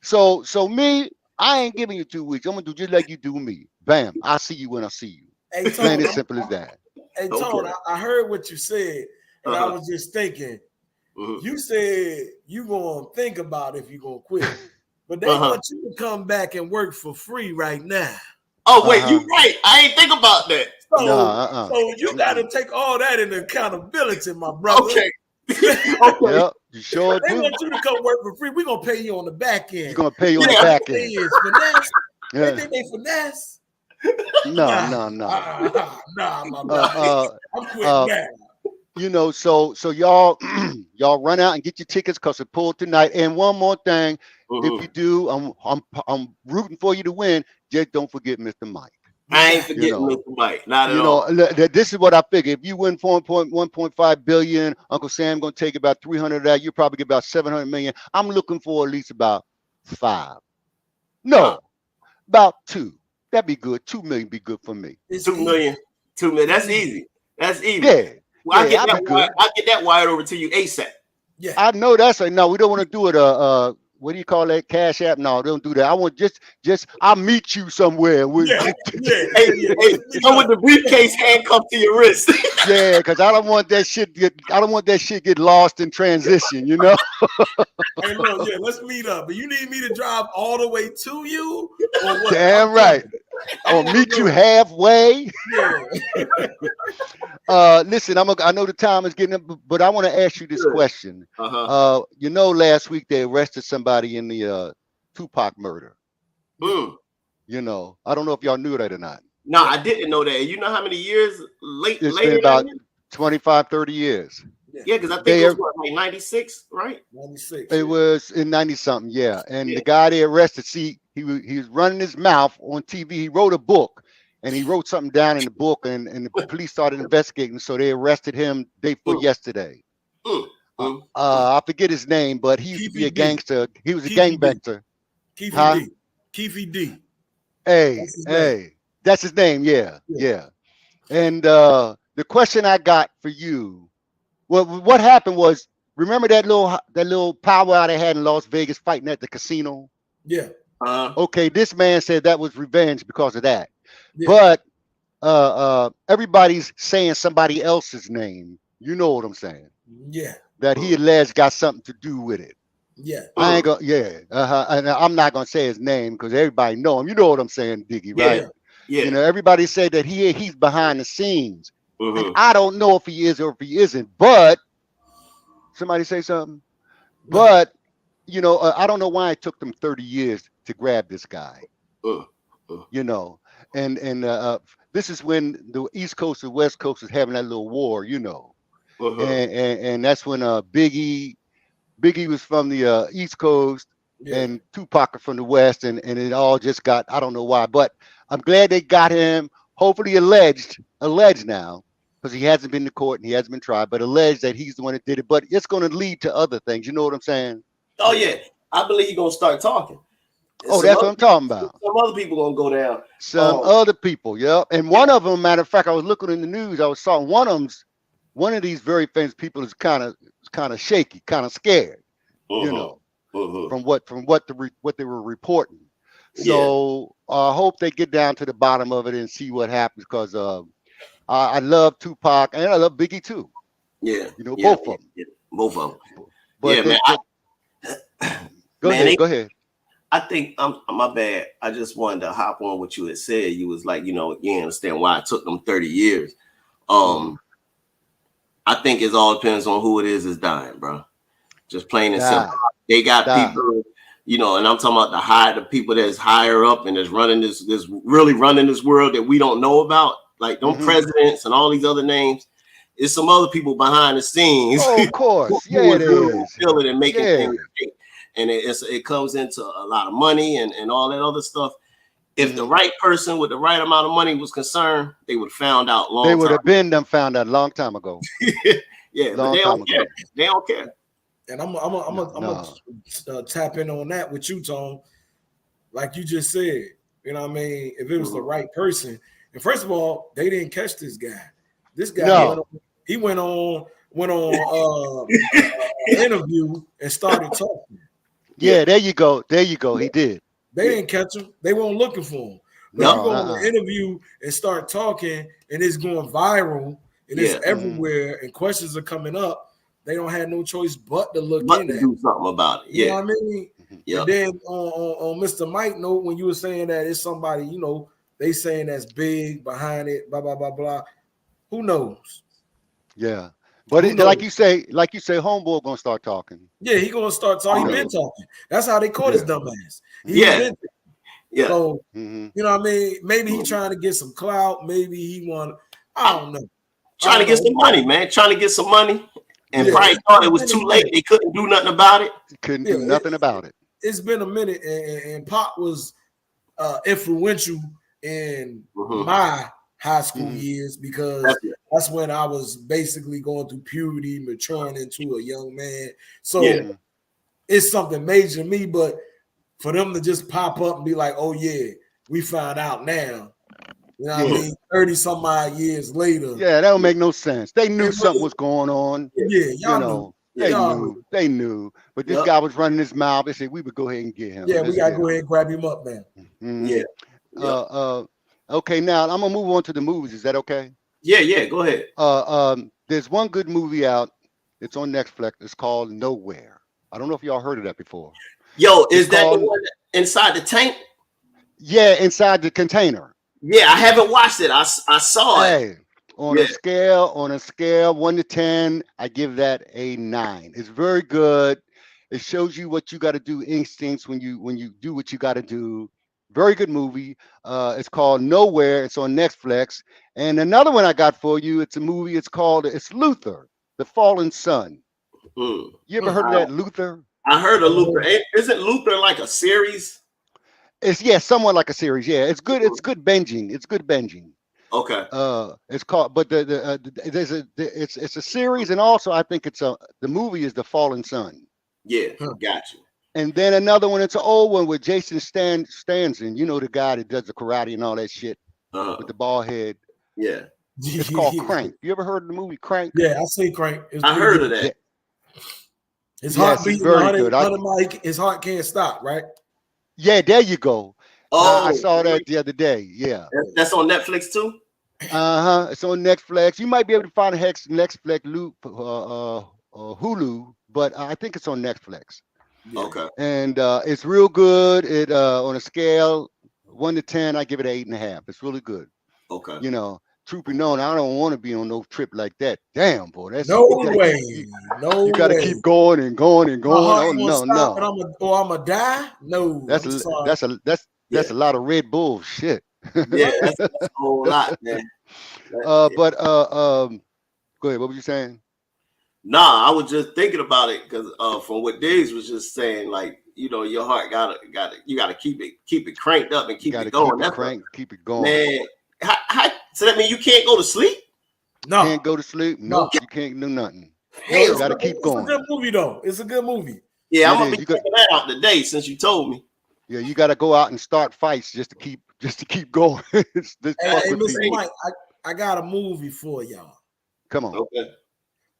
so me, I ain't giving you 2 weeks. I'm gonna do just like you do me. Bam! I'll see you when I see you. Hey, Tone, plain as simple as that. Hey, Tone, I heard what you said, and I was just thinking. You said you gonna think about if you gonna quit, but they want you to come back and work for free right now. Oh wait, you right? I ain't think about that. So you got to take all that into accountability, my brother. Okay. Yep, you sure they do. want you to come work for free. We're gonna pay you on the back end. You're gonna pay you on the back end. Finesse. They think they finesse. No. Nah, my brother. I'm quitting now. You know, so y'all run out and get your tickets because it pulled tonight. And one more thing, if you do, I'm rooting for you to win. Just don't forget Mr. Mike. I ain't forgetting Mr. Mike. Not at all. This is what I figure. If you win 1.5 billion, Uncle Sam gonna take about 300 of that. You probably get about 700 million. I'm looking for at least about 5. No, about 2. That'd be good. 2 million be good for me. 2 million. 2 million. That's easy. That's easy. Yeah. Well, I'll get that wired over to you ASAP. Yeah. I know that's right. No, we don't want to do it. What do you call that? Cash app? No, don't do that. I want just I'll meet you somewhere. Hey, come with the briefcase handcuffed to your wrist. Yeah, because I don't want that shit get lost in transition, you know. Hey, look, let's meet up. But you need me to drive all the way to you? Or what? Damn right. Or meet you halfway. Yeah. Listen, I know the time is getting up, but I want to ask you this question. Last week they arrested somebody in the Tupac murder. I don't know if y'all knew that or not. No, I didn't know that. You know how many years later? It's been about 25, 30 years. Yeah, because I think it was like 96, right? 96. It was in 90-something, yeah. And the guy they arrested, he was running his mouth on TV. He wrote a book, and he wrote something down in the book, and the police started investigating. So they arrested him day before yesterday. I forget his name, but he used to be a gangster. He was a gangbanger. Keefy D. Hey, that's his name. Yeah. And the question I got for you, well, what happened was, remember that little powwow they had in Las Vegas fighting at the casino? Yeah. Okay, this man said that was revenge because of that. Yeah. But everybody's saying somebody else's name. You know what I'm saying? Yeah. That he alleged got something to do with it. Yeah. I ain't gonna. Yeah. And I'm not gonna say his name because everybody know him. You know what I'm saying, Diggy, right? Yeah. You know, everybody said that he's behind the scenes. And I don't know if he is or if he isn't. But somebody say something. But I don't know why it took them 30 years to grab this guy. You know, and this is when the East Coast and West Coast is having that little war. You know, and that's when Biggie was from the East Coast and Tupac from the West, and it all just got, I don't know why, but I'm glad they got him. Hopefully alleged now, because he hasn't been to court and he hasn't been tried, but alleged that he's the one that did it. But it's going to lead to other things. You know what I'm saying? Oh yeah, I believe he's gonna start talking. That's what I'm talking about. Some other people gonna go down. Some other people, and one of them, matter of fact, I was looking in the news. I saw one of these very famous people is kind of shaky, kind of scared, from what they were reporting. So I hope they get down to the bottom of it and see what happens, because I love Tupac and I love Biggie too. Yeah, both of them. Yeah, both of them. But go ahead. I think my bad. I just wanted to hop on what you had said. You was like, you understand why it took them 30 years. I think it all depends on who it is dying, bro. Just plain and simple. They got people, and I'm talking about the people that's higher up and that's running this really running this world that we don't know about, like them presidents and all these other names. It's some other people behind the scenes. Oh, of course. It is. Feeling and making things. And it comes into a lot of money and all that other stuff. If the right person with the right amount of money was concerned, they would have found out long. They would have been found out a long time ago. Yeah, but they don't care. They don't care. And I'm gonna tap in on that with you, Tone. Like you just said, you know what I mean? If it was the right person, and first of all, they didn't catch this guy. This guy went on an interview and started talking. Yeah, there you go. He did. They didn't catch him. They weren't looking for him. But you go on an interview and start talking, and it's going viral, and it's everywhere, and questions are coming up. They don't have no choice but to look in at do something about it. You know what I mean? Yeah. And then on Mr. Mike note, when you were saying that it's somebody, they saying that's big behind it, blah blah blah blah. Who knows? Yeah. But like you say, homeboy gonna start talking. Yeah, he gonna start talking. He been talking. That's how they caught his dumb ass. Yeah. So you know what I mean? Maybe he trying to get some clout. Maybe he want. I don't know. Trying to get some money, man. Trying to get some money, and probably thought it was too late. They couldn't do nothing about it. Couldn't do nothing about it. It's been a minute, and Pop was influential in my high school years because that's when I was basically going through puberty, maturing into a young man. So it's something major to me, but for them to just pop up and be like, oh yeah, we found out now. You know what I mean? 30 some odd years later. Yeah, that don't make no sense. They knew something was going on. Yeah, y'all knew. They knew. But this guy was running his mouth. They said we would go ahead and get him. Yeah, we gotta go ahead and grab him up, man. Okay, now I'm gonna move on to the movies. Is that okay? Yeah, go ahead. There's one good movie out. It's on Netflix. It's called Nowhere. I don't know if y'all heard of that before. Yo, is that the one inside the tank? Yeah, inside the container. Yeah, I haven't watched it. I saw it. On a scale 1 to 10, I give that a 9. It's very good. It shows you what you got to do, instincts when you do what you got to do. Very good movie. It's called Nowhere. It's on Netflix. And another one I got for you, it's a movie. It's Luther, The Fallen Son. You ever heard of that, Luther? I heard of Luther. Isn't Luther like a series? It's somewhat like a series. Yeah, it's good. It's good binging. Okay. It's called, but it's a series, and also I think the movie is The Fallen Son. Yeah, got you. And then another one, it's an old one with Jason Statham. You know, the guy that does the karate and all that shit with the bald head. Yeah. It's called Crank. You ever heard of the movie Crank? Yeah, I see Crank. I heard of that. Yeah. His heart beating very good. His heart can't stop, right? Yeah, there you go. Oh, I saw that the other day. Yeah. That's on Netflix too? It's on Netflix. You might be able to find Netflix loop Hulu, but I think it's on Netflix. Okay. And it's real good. It on a scale 1 to 10, I give it an 8.5. It's really good. Okay. You know, truth be known, I don't want to be on no trip like that. Damn, boy, that's no way. You got to keep going and going and going. Oh no. I'm gonna die. No, that's a lot of Red Bull shit. Yeah, that's a whole lot, man. Go ahead. What were you saying? Nah, I was just thinking about it because from what Diggs was just saying, like, you know, your heart you gotta keep it cranked up and keep it going. Keep it going, man. So that means you can't go to sleep? No, can't go to sleep. No, you can't do nothing. Hey, you gotta keep going. It's a good movie, though. It's a good movie. Yeah, I'm gonna be checking that out today since you told me. Yeah, you gotta go out and start fights just to keep going. Hey, Mr. Mike, I got a movie for y'all. Come on. Okay.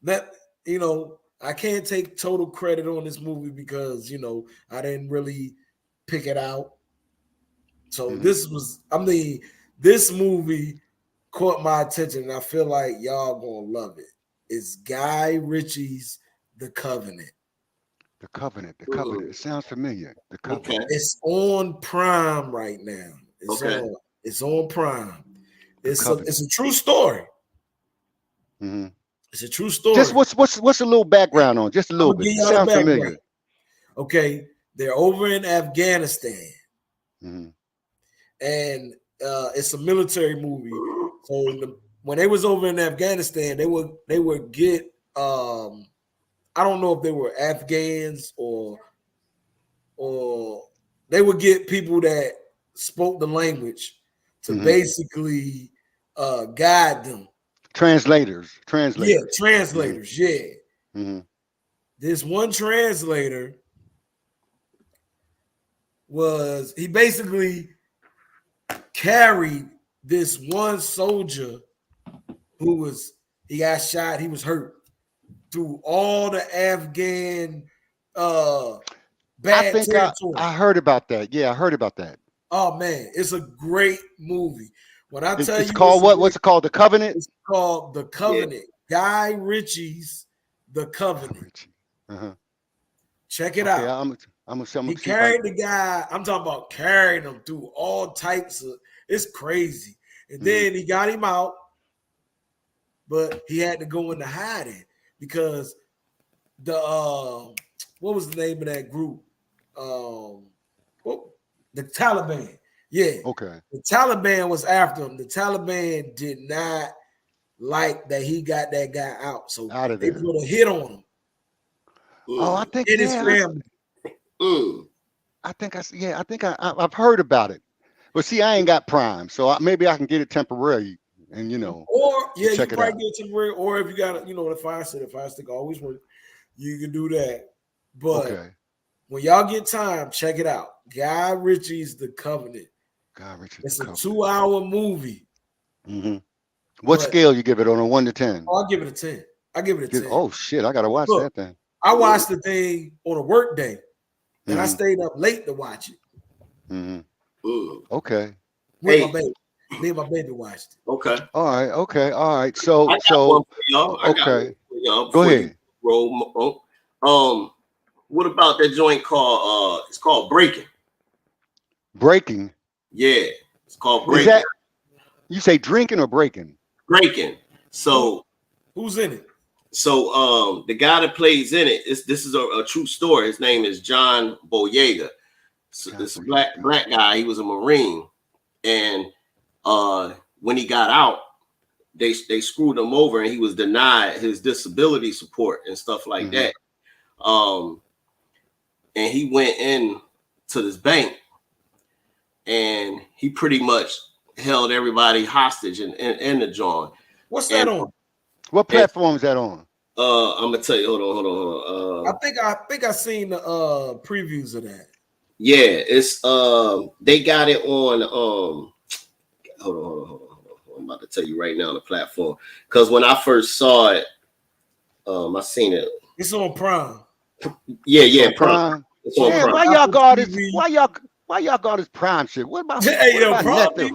That, you know, I can't take total credit on this movie because, you know, I didn't really pick it out. So this movie caught my attention, and I feel like y'all gonna love it. It's Guy Ritchie's The Covenant. The Covenant. It sounds familiar. The Covenant. Okay. It's on Prime right now. It's on Prime. It's a true story. Mm-hmm. It's a true story. Just what's a little background on? Just a little bit. It sounds familiar. Okay, they're over in Afghanistan, mm-hmm. and it's a military movie. So when they was over in Afghanistan, they would get I don't know if they were Afghans or they would get people that spoke the language to mm-hmm. basically guide them. Translators. Yeah, translators. Mm-hmm. Yeah. Mm-hmm. This one translator he basically carried this one soldier he got shot, he was hurt through all the Afghan bad territory. I heard about that. Yeah, I heard about that. Oh man, it's a great movie. When I tell you, it's called what? What's it called? The Covenant. It's called The Covenant. Yeah. Guy Ritchie's The Covenant. Uh-huh. Check it out. He carried the guy. I'm talking about carrying him through all types of. It's crazy. And then he got him out, but he had to go into hiding because the what was the name of that group? The Taliban. Yeah. Okay. The Taliban was after him. The Taliban did not like that he got that guy out. So they put a hit on him. Oh, I think his family. I think I've heard about it. But see, I ain't got Prime, so maybe I can get it temporary, and Or you check it probably out. get it temporary, or if you got the Fire Stick always work. You can do that. But Okay. when y'all get time, check it out. Guy Ritchie's The Covenant. It's a 2-hour movie. Mm-hmm. What scale you give it on a 1 to 10? I'll give it a 10. I give it a 10. Oh shit, I gotta watch that then. I watched the thing on a work day, and I Mhm. stayed up late to watch it. Mm-hmm. Okay. With my baby. Me and my baby watched it. Okay. All right. So I got one for y'all. okay. Go ahead. What about that joint called it's called Breaking? Breaking. Yeah, it's called Breaking. Is that you say drinking or breaking? Breaking. So who's in it? So the guy that plays in it this is a true story. His name is John Boyega. So this black guy. He was a Marine, and when he got out, they screwed him over, and he was denied his disability support and stuff like that. And he went in to this bank, and he pretty much held everybody hostage in the joint. What's that on? What platform is that on? I'm gonna tell you. Hold on. I think I seen the previews of that. Yeah, it's they got it on hold on. I'm about to tell you right now the platform, because when I first saw it, I seen it. It's on Prime. Yeah, Prime. It's on Prime. Why y'all got this? Why y'all got this Prime shit? What about Netflix?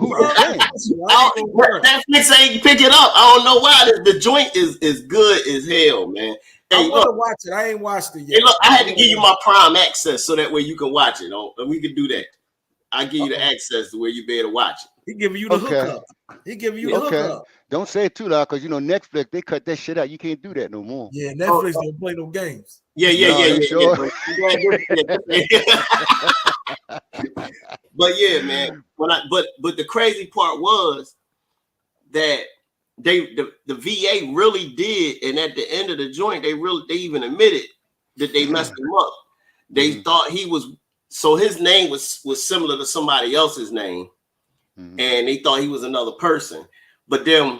Netflix ain't pick it up. I don't know why. The joint is good as hell, man. Hey, I want to watch it. I ain't watched it yet. Hey, look, I had to give you my Prime access so that way you can watch it. And we can do that. I give you the access to where you be able to watch it. He giving you the hookup. He giving you the hookup. Don't say it too loud, because Netflix, they cut that shit out. You can't do that no more. Yeah, Netflix don't play no games. Yeah. Sure. But yeah, man. But the crazy part was that the VA really did, and at the end of the joint, they even admitted that they messed him up. They thought he was, so his name was similar to somebody else's name, and they thought he was another person. But then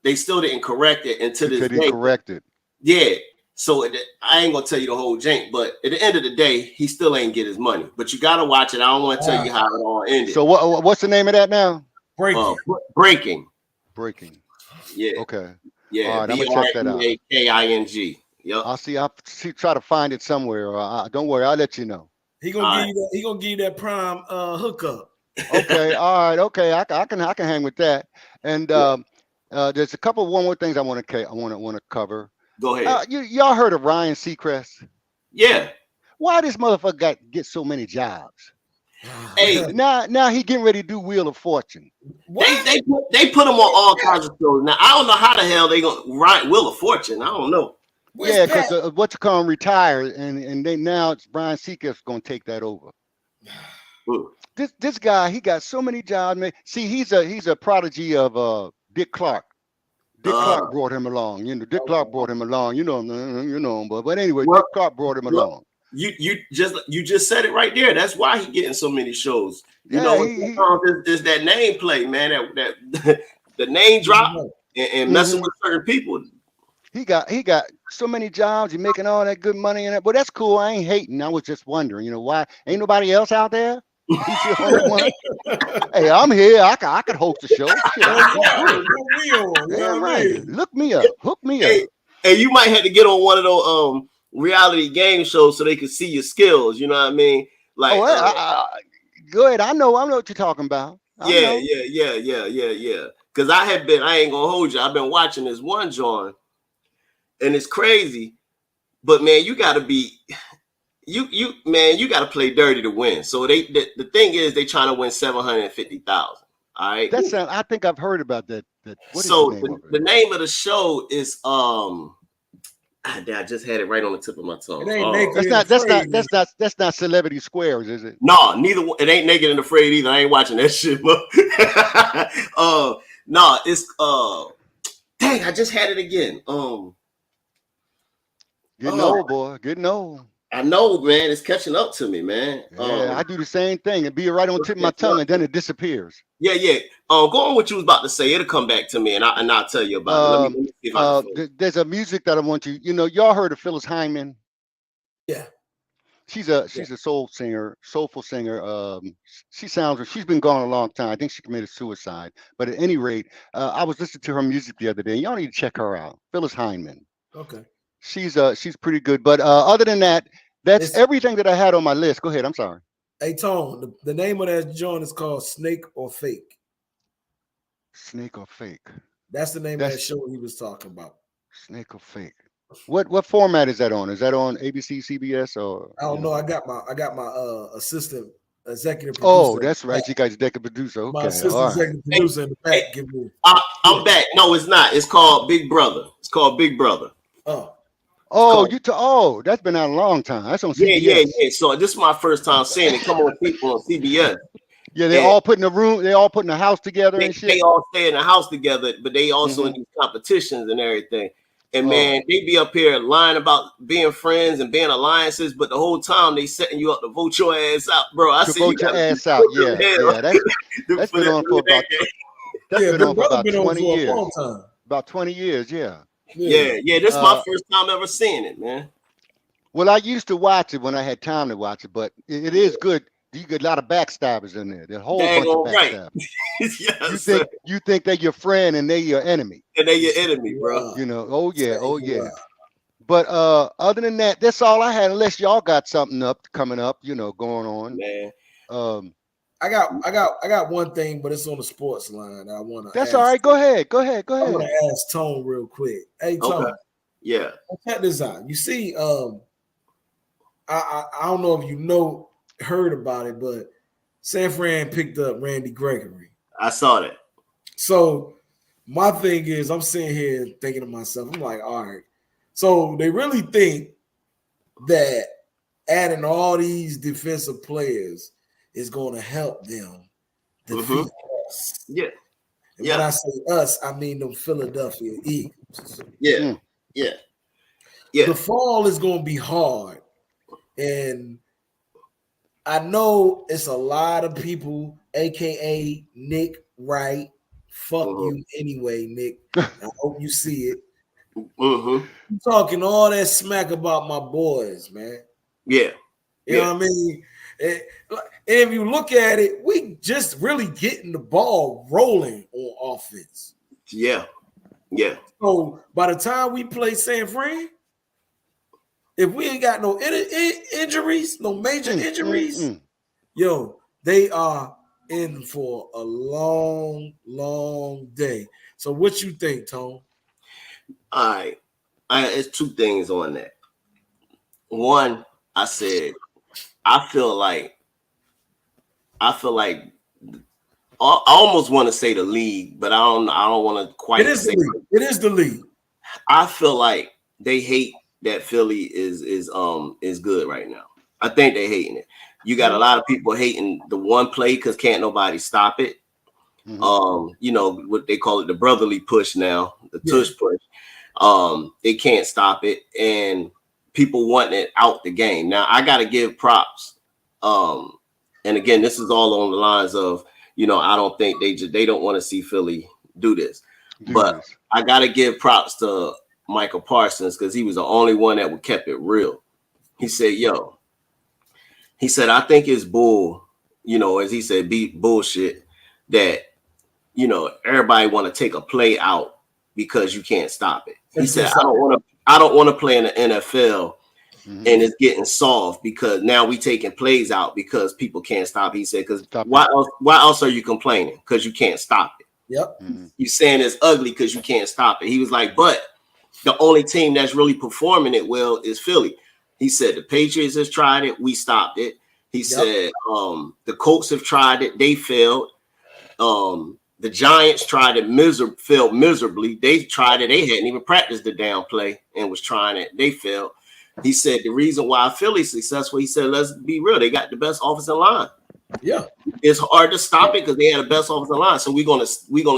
they still didn't correct it until this day. Corrected. Yeah. So I ain't gonna tell you the whole jank, but at the end of the day, he still ain't get his money. But you gotta watch it. I don't want to tell you how it all ended. So what's the name of that now? Breaking. Yeah. Okay. Yeah. All right, I'm gonna check that out. Breaking. Yep. I'll try to find it somewhere. Don't worry, I'll let you know. He gonna give you that Prime hookup. Okay. All right. Okay. I can hang with that. And there's one more things I want to cover. Go ahead. Y'all heard of Ryan Seacrest? Yeah. Why this motherfucker get so many jobs? Hey, now he getting ready to do Wheel of Fortune. They put him on all kinds of shows. Now I don't know how the hell they gonna write Wheel of Fortune. I don't know. Yeah, because what's come retired, and now it's Brian Seacrest gonna take that over. This guy, he got so many jobs, man. See, he's a prodigy of Dick Clark. Dick Clark brought him along. Dick Clark brought him along. But anyway, Dick Clark brought him along. You just said it right there. That's why he getting so many shows. There's that name play, man. That the name drop and messing with certain people. He got so many jobs. He's making all that good money and that. But that's cool. I ain't hating. I was just wondering, why ain't nobody else out there? He's the only one. Hey, I'm here. I could host a show. Right. Look me up. Hook me up. Hey, you might have to get on one of those reality game shows so they can see your skills. You know what I mean? Like, go ahead. I know what you're talking about. Yeah. Because I ain't gonna hold you. I've been watching this one, John, and it's crazy. But man, you gotta be. You gotta play dirty to win. So the thing is, they trying to win 750,000. All right. I think I've heard about that. So the name of the show is I just had it right on the tip of my tongue. That's not Celebrity Squares, is it? No, neither. It ain't Naked and Afraid either. I ain't watching that shit. No, it's dang, I just had it again. Getting old, boy. Getting old. I know, man. It's catching up to me, man. Yeah, I do the same thing. It'd be right on the tip of my tongue, and then it disappears. Yeah, yeah. Go on what you was about to say. It'll come back to me, and I'll tell you about it. Let me see if I can find it. There's a music that I want you. Y'all heard of Phyllis Hyman? Yeah. She's a soulful singer. She's been gone a long time. I think she committed suicide. But at any rate, I was listening to her music the other day. Y'all need to check her out. Phyllis Hyman. Okay. She's pretty good. But other than that, that's everything that I had on my list. Go ahead. I'm sorry. Hey, Tone, the name of that joint is called Snake or Fake. Snake or Fake. That's the name of that show he was talking about. Snake or Fake. What format is that on? Is that on ABC, CBS, or? I don't know. I got my assistant executive producer. Oh, that's right. You guys executive producer. Okay. My assistant executive producer in the back. Give me. I'm back. No, it's not. It's called Big Brother. It's called Big Brother. That's been out a long time. That's on CBS. Yeah. So this is my first time seeing it. Come on, people on CBS. Yeah, they're all put in a room. They all put in a house together and shit. They all stay in a house together, but they also in these competitions and everything. And man, they be up here lying about being friends and being alliances, but the whole time they setting you up to vote your ass out, bro. I see vote your ass out. Yeah. That's been on for about. That's been on for about 20 years. About 20 years, yeah. Yeah. This is my first time ever seeing it, man. Well, I used to watch it when I had time to watch it, but it is good. You get a lot of backstabbers in there. There's a whole bunch of backstabbers. Yes, you think they're your friend and they're your enemy. And they're your enemy, bro. Oh yeah. But other than that, that's all I had. Unless y'all got something coming up, going on. Man. I got one thing, but it's on the sports line. I want to. That's all right. Go ahead. I want to ask Tone real quick. Hey, Tone. Okay. Yeah. Check this out. You see, I don't know if heard about it, but San Fran picked up Randy Gregory. I saw that. So my thing is, I'm sitting here thinking to myself, I'm like, all right. So they really think that adding all these defensive players is going to help them defeat us. Yeah. And when I say us, I mean them Philadelphia Eagles. Yeah. The fall is going to be hard. And I know it's a lot of people, aka Nick Wright. Fuck you anyway, Nick. I hope you see it. I'm talking all that smack about my boys, man. Yeah. You know what I mean? And if you look at it, we just really getting the ball rolling on offense. Yeah. So by the time we play San Fran, if we ain't got no injuries, no major injuries, they are in for a long, long day. So what you think, Tone? All right. It's two things on that. One, I said, I feel like I almost want to say the league, but I don't want to quite say it. It is the league. I feel like they hate that Philly is good right now. I think they're hating it. You got a lot of people hating the one play because can't nobody stop it. What they call it, the brotherly push now, the tush push. They can't stop it, and people want it out the game. Now I gotta give props. And again, this is all on the lines of, I don't think they don't want to see Philly do this. But I gotta give props to Michael Parsons because he was the only one that kept it real. He said, I think it's bull, as he said, beat bullshit that, everybody want to take a play out because you can't stop it. He said, I don't want to play in the NFL and it's getting soft because now we taking plays out because people can't stop. He said, because why else are you complaining? Because you can't stop it. Yep. You saying it's ugly because you can't stop it. He was like, but the only team that's really performing it well is Philly. He said the Patriots has tried it, we stopped it. He said the Colts have tried it, they failed. The Giants tried it, failed miserably. They tried it, they hadn't even practiced the down play and was trying it, they failed. He said the reason why Philly's successful, he said, let's be real, they got the best offensive line. Yeah, it's hard to stop it because they had the best offensive line. So we're gonna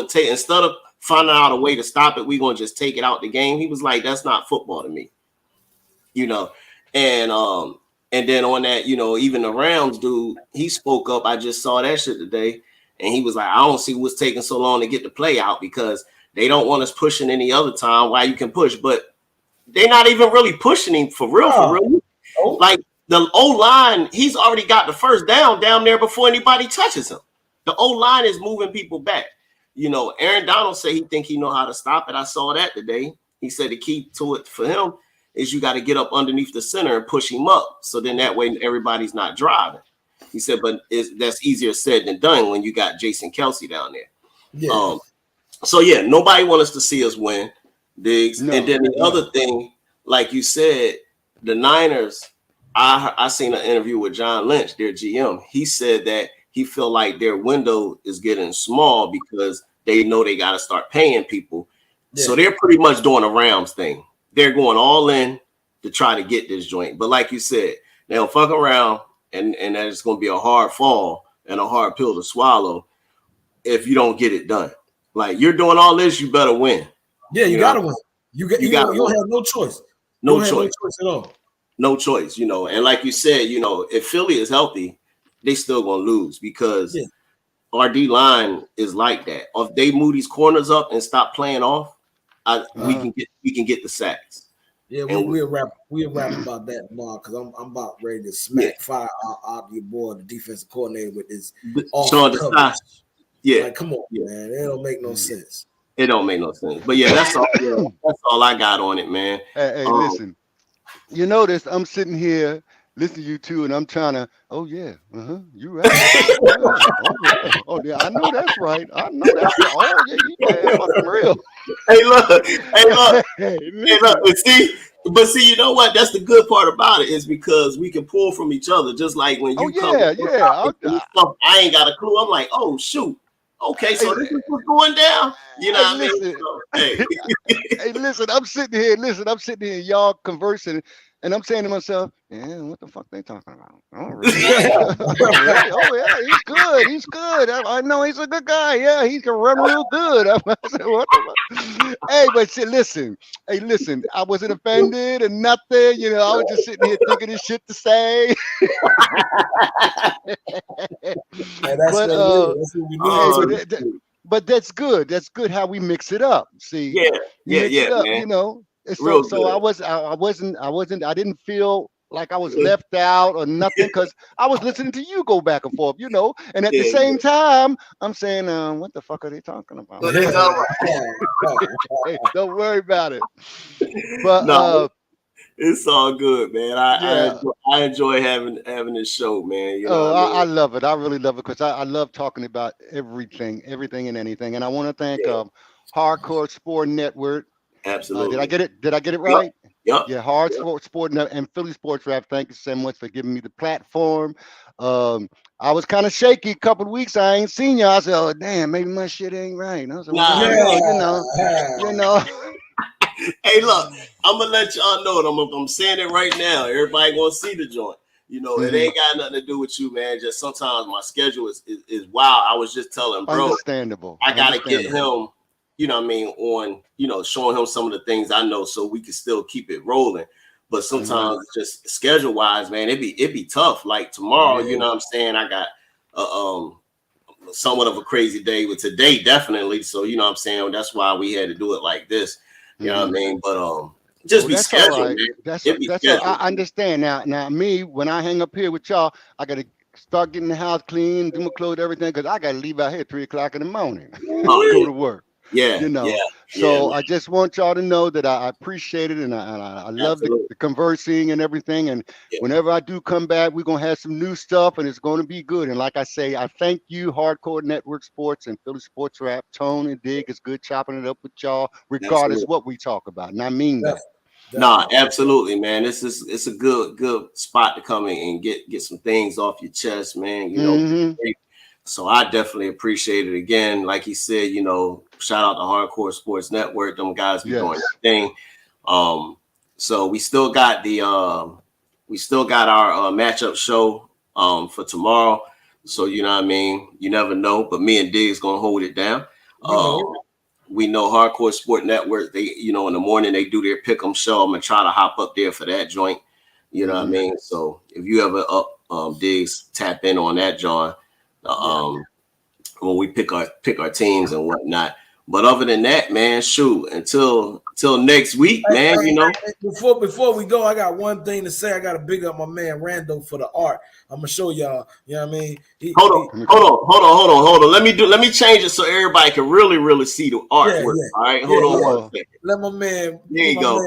take, instead of finding out a way to stop it, we're gonna just take it out the game. He was like, that's not football to me, And And then on that, even the Rams dude, he spoke up. I just saw that shit today. And he was like, I don't see what's taking so long to get the play out because they don't want us pushing any other time. Why you can push, but they're not even really pushing him for real. For real. Oh. Like the O-line, he's already got the first down there before anybody touches him. The O-line is moving people back. Aaron Donald said he think he know how to stop it. I saw that today. He said the key to it for him is you got to get up underneath the center and push him up. So then that way everybody's not driving. He said, but that's easier said than done when you got Jason Kelce down there. Yeah. So yeah, nobody wants us to see us win, Diggs. No, and then the other thing, like you said, the Niners. I seen an interview with John Lynch, their GM. He said that he feel like their window is getting small because they know they got to start paying people. Yeah. So they're pretty much doing a Rams thing. They're going all in to try to get this joint. But like you said, they'll fuck around. And that it's going to be a hard fall and a hard pill to swallow if you don't get it done. Like you're doing all this, you better win. Yeah, you got to win. You don't have no choice. No choice. No choice at all. No choice, And like you said, if Philly is healthy, they still going to lose because our D line is like that. If they move these corners up and stop playing off, we can get the sacks. Yeah, we'll rap about that tomorrow because I'm about ready to smack fire out your boy, the defensive coordinator, with this Sean coverage. Yeah, like, come on, man, it don't make no sense. It don't make no sense. But yeah, that's all. That's all I got on it, man. Hey, listen, you notice I'm sitting here listening to you two, and I'm trying to. Oh yeah, you right. Oh yeah, I know that's right. I know that's right. Oh yeah, you fucking real. Hey look. And see, you know what? That's the good part about it is because we can pull from each other. Just like when you come, I ain't got a clue. I'm like, oh shoot. Okay, so this is what's going down. You know what I mean? So, hey, listen, I'm sitting here, y'all conversing, and I'm saying to myself, what the fuck they talking about? Oh, really? Oh, yeah, he's good. I know he's a good guy. Yeah, he can run real good. I said, what the fuck? Hey, but shit, listen, I wasn't offended or nothing. I was just sitting here thinking of shit to say. But that's good. That's good how we mix it up. See, man. So I didn't feel like I was left out or nothing because I was listening to you go back and forth, and at the same time, I'm saying, what the fuck are they talking about? Hey, don't worry about it. But it's all good, man. I enjoy having this show, man. I love it. I really love it because I love talking about everything and anything. And I want to thank Hardcore Sport Network. Absolutely. Did I get it right? Yep. Yeah, Sport Network and Philly SportzRap. Thank you so much for giving me the platform. I was kind of shaky a couple of weeks. I ain't seen y'all. I said, oh damn, maybe my shit ain't right. I was like, you know. Hey, look, I'm gonna let y'all know it. I'm saying it right now. Everybody gonna see the joint. It ain't got nothing to do with you, man. Just sometimes my schedule is wild. I was just telling bro, understandable. I gotta get him, on, showing him some of the things I know so we can still keep it rolling. But sometimes just schedule wise, man, it'd be tough. Like tomorrow, you know what I'm saying? I got somewhat of a crazy day with today, definitely. So you know what I'm saying? That's why we had to do it like this. You know what I mean? But just be scheduled. Right. I understand. Now me, when I hang up here with y'all, I gotta start getting the house clean, do my clothes, everything, because I gotta leave out here at 3:00 in the morning. Go to work. So I just want y'all to know that I appreciate it and I love the conversing and everything. And whenever I do come back, we're gonna have some new stuff and it's gonna be good. And like I say, I thank you, Hardcore Network Sports and Philly SportzRap. Tone and Dig, it's good chopping it up with y'all, regardless what we talk about. And I mean that. Nah, absolutely, man. It's a good spot to come in and get some things off your chest, man. So I definitely appreciate it. Again, like he said, shout out to Hardcore Sports Network. Them guys be doing their thing. So we still got our matchup show for tomorrow. So you know what I mean? You never know, but me and Diggs gonna hold it down. We know Hardcore Sport Network, they, in the morning they do their pick'em show. I'm gonna try to hop up there for that joint. You know what I mean? So if you ever digs, tap in on that, John. When we pick our teams and whatnot. But other than that, man, shoot, until next week, man, you know. Before we go, I got one thing to say. I got to big up my man Rando for the art. I'm gonna show y'all. You know what I mean? Hold on. Let me change it so everybody can really see the artwork. All right, hold on one second. Let my man, there you go.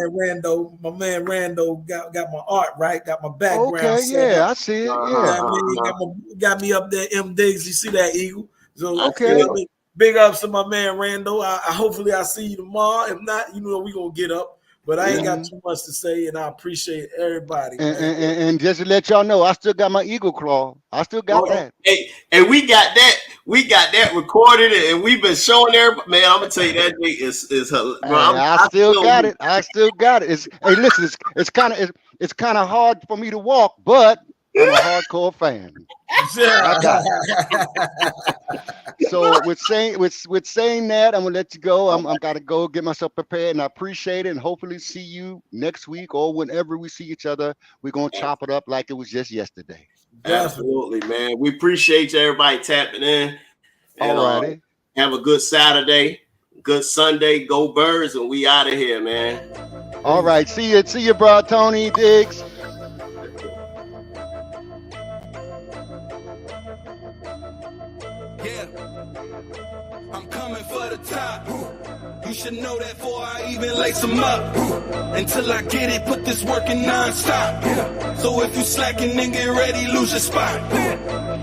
My man Rando got my art right, got my background. Okay, set up. I see it. Yeah, You know what I mean? Got me up there, M Diggs. You see that eagle? So okay. You know what I mean? Big ups to my man Rando. I hopefully I see you tomorrow. If not, you know we gonna get up. But I ain't got too much to say, and I appreciate everybody. And just to let y'all know, I still got my eagle claw. I still got that. Hey, and we got that recorded, and we've been showing everybody. Man, I'm gonna tell you that thing is hilarious. I still got it. I still got it. Hey, listen, it's kind of hard for me to walk, but I'm a hardcore fan. I got it. So with saying that, I'm gonna let you go. I'm gotta go get myself prepared, and I appreciate it. And hopefully see you next week or whenever we see each other. We're gonna chop it up like it was just yesterday. Absolutely, man. We appreciate you, everybody tapping in. And, all righty. Have a good Saturday, good Sunday. Go Birds, and we out of here, man. All right. See you, bro. Tony Diggs. Yeah, I'm coming for the top. You should know that before I even lace them up. Until I get it, put this work in non-stop. So if you slacking, then get ready, lose your spot.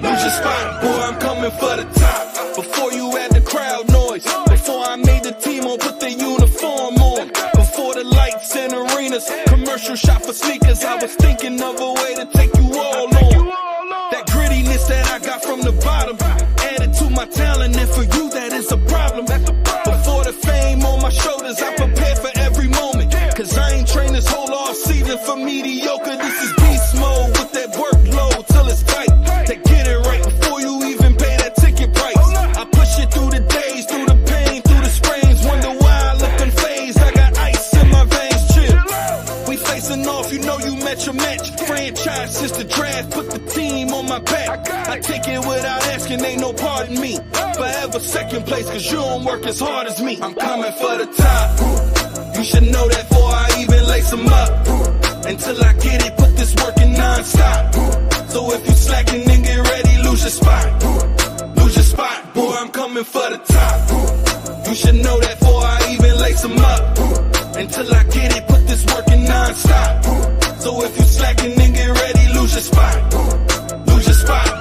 Lose your spot, boy, I'm coming for the top. Before you had the crowd noise, before I made the team on, put the uniform on. Before the lights in arenas, commercial shop for sneakers, I was thinking of a way to take you all on. That grittiness that I got from the bottom, added to my talent, and for you that is a problem. Before the fame on my shoulders, I prepare for every moment. Cause I ain't trained this whole off season for mediocre. This is beast mode with that workload till it's tight. To get it right before you even pay that ticket price. I push it through the days, through the pain, through the sprains. Wonder why I look unfazed. I got ice in my veins, chill. We facing off, you know you met your match. Franchise since the draft, put the team on my back. I take it without asking, ain't no pardon me. Forever second place, cause you don't work as hard as me. I'm coming for the top. You should know that before I even lace them up. Until I get it, put this work in non-stop. So if you slacking, then get ready, lose your spot. Lose your spot, boy, I'm coming for the top. You should know that before I even lace them up. Until I get it, put this work in non-stop. So if you slacking, then get ready, lose your spot. Lose your spot.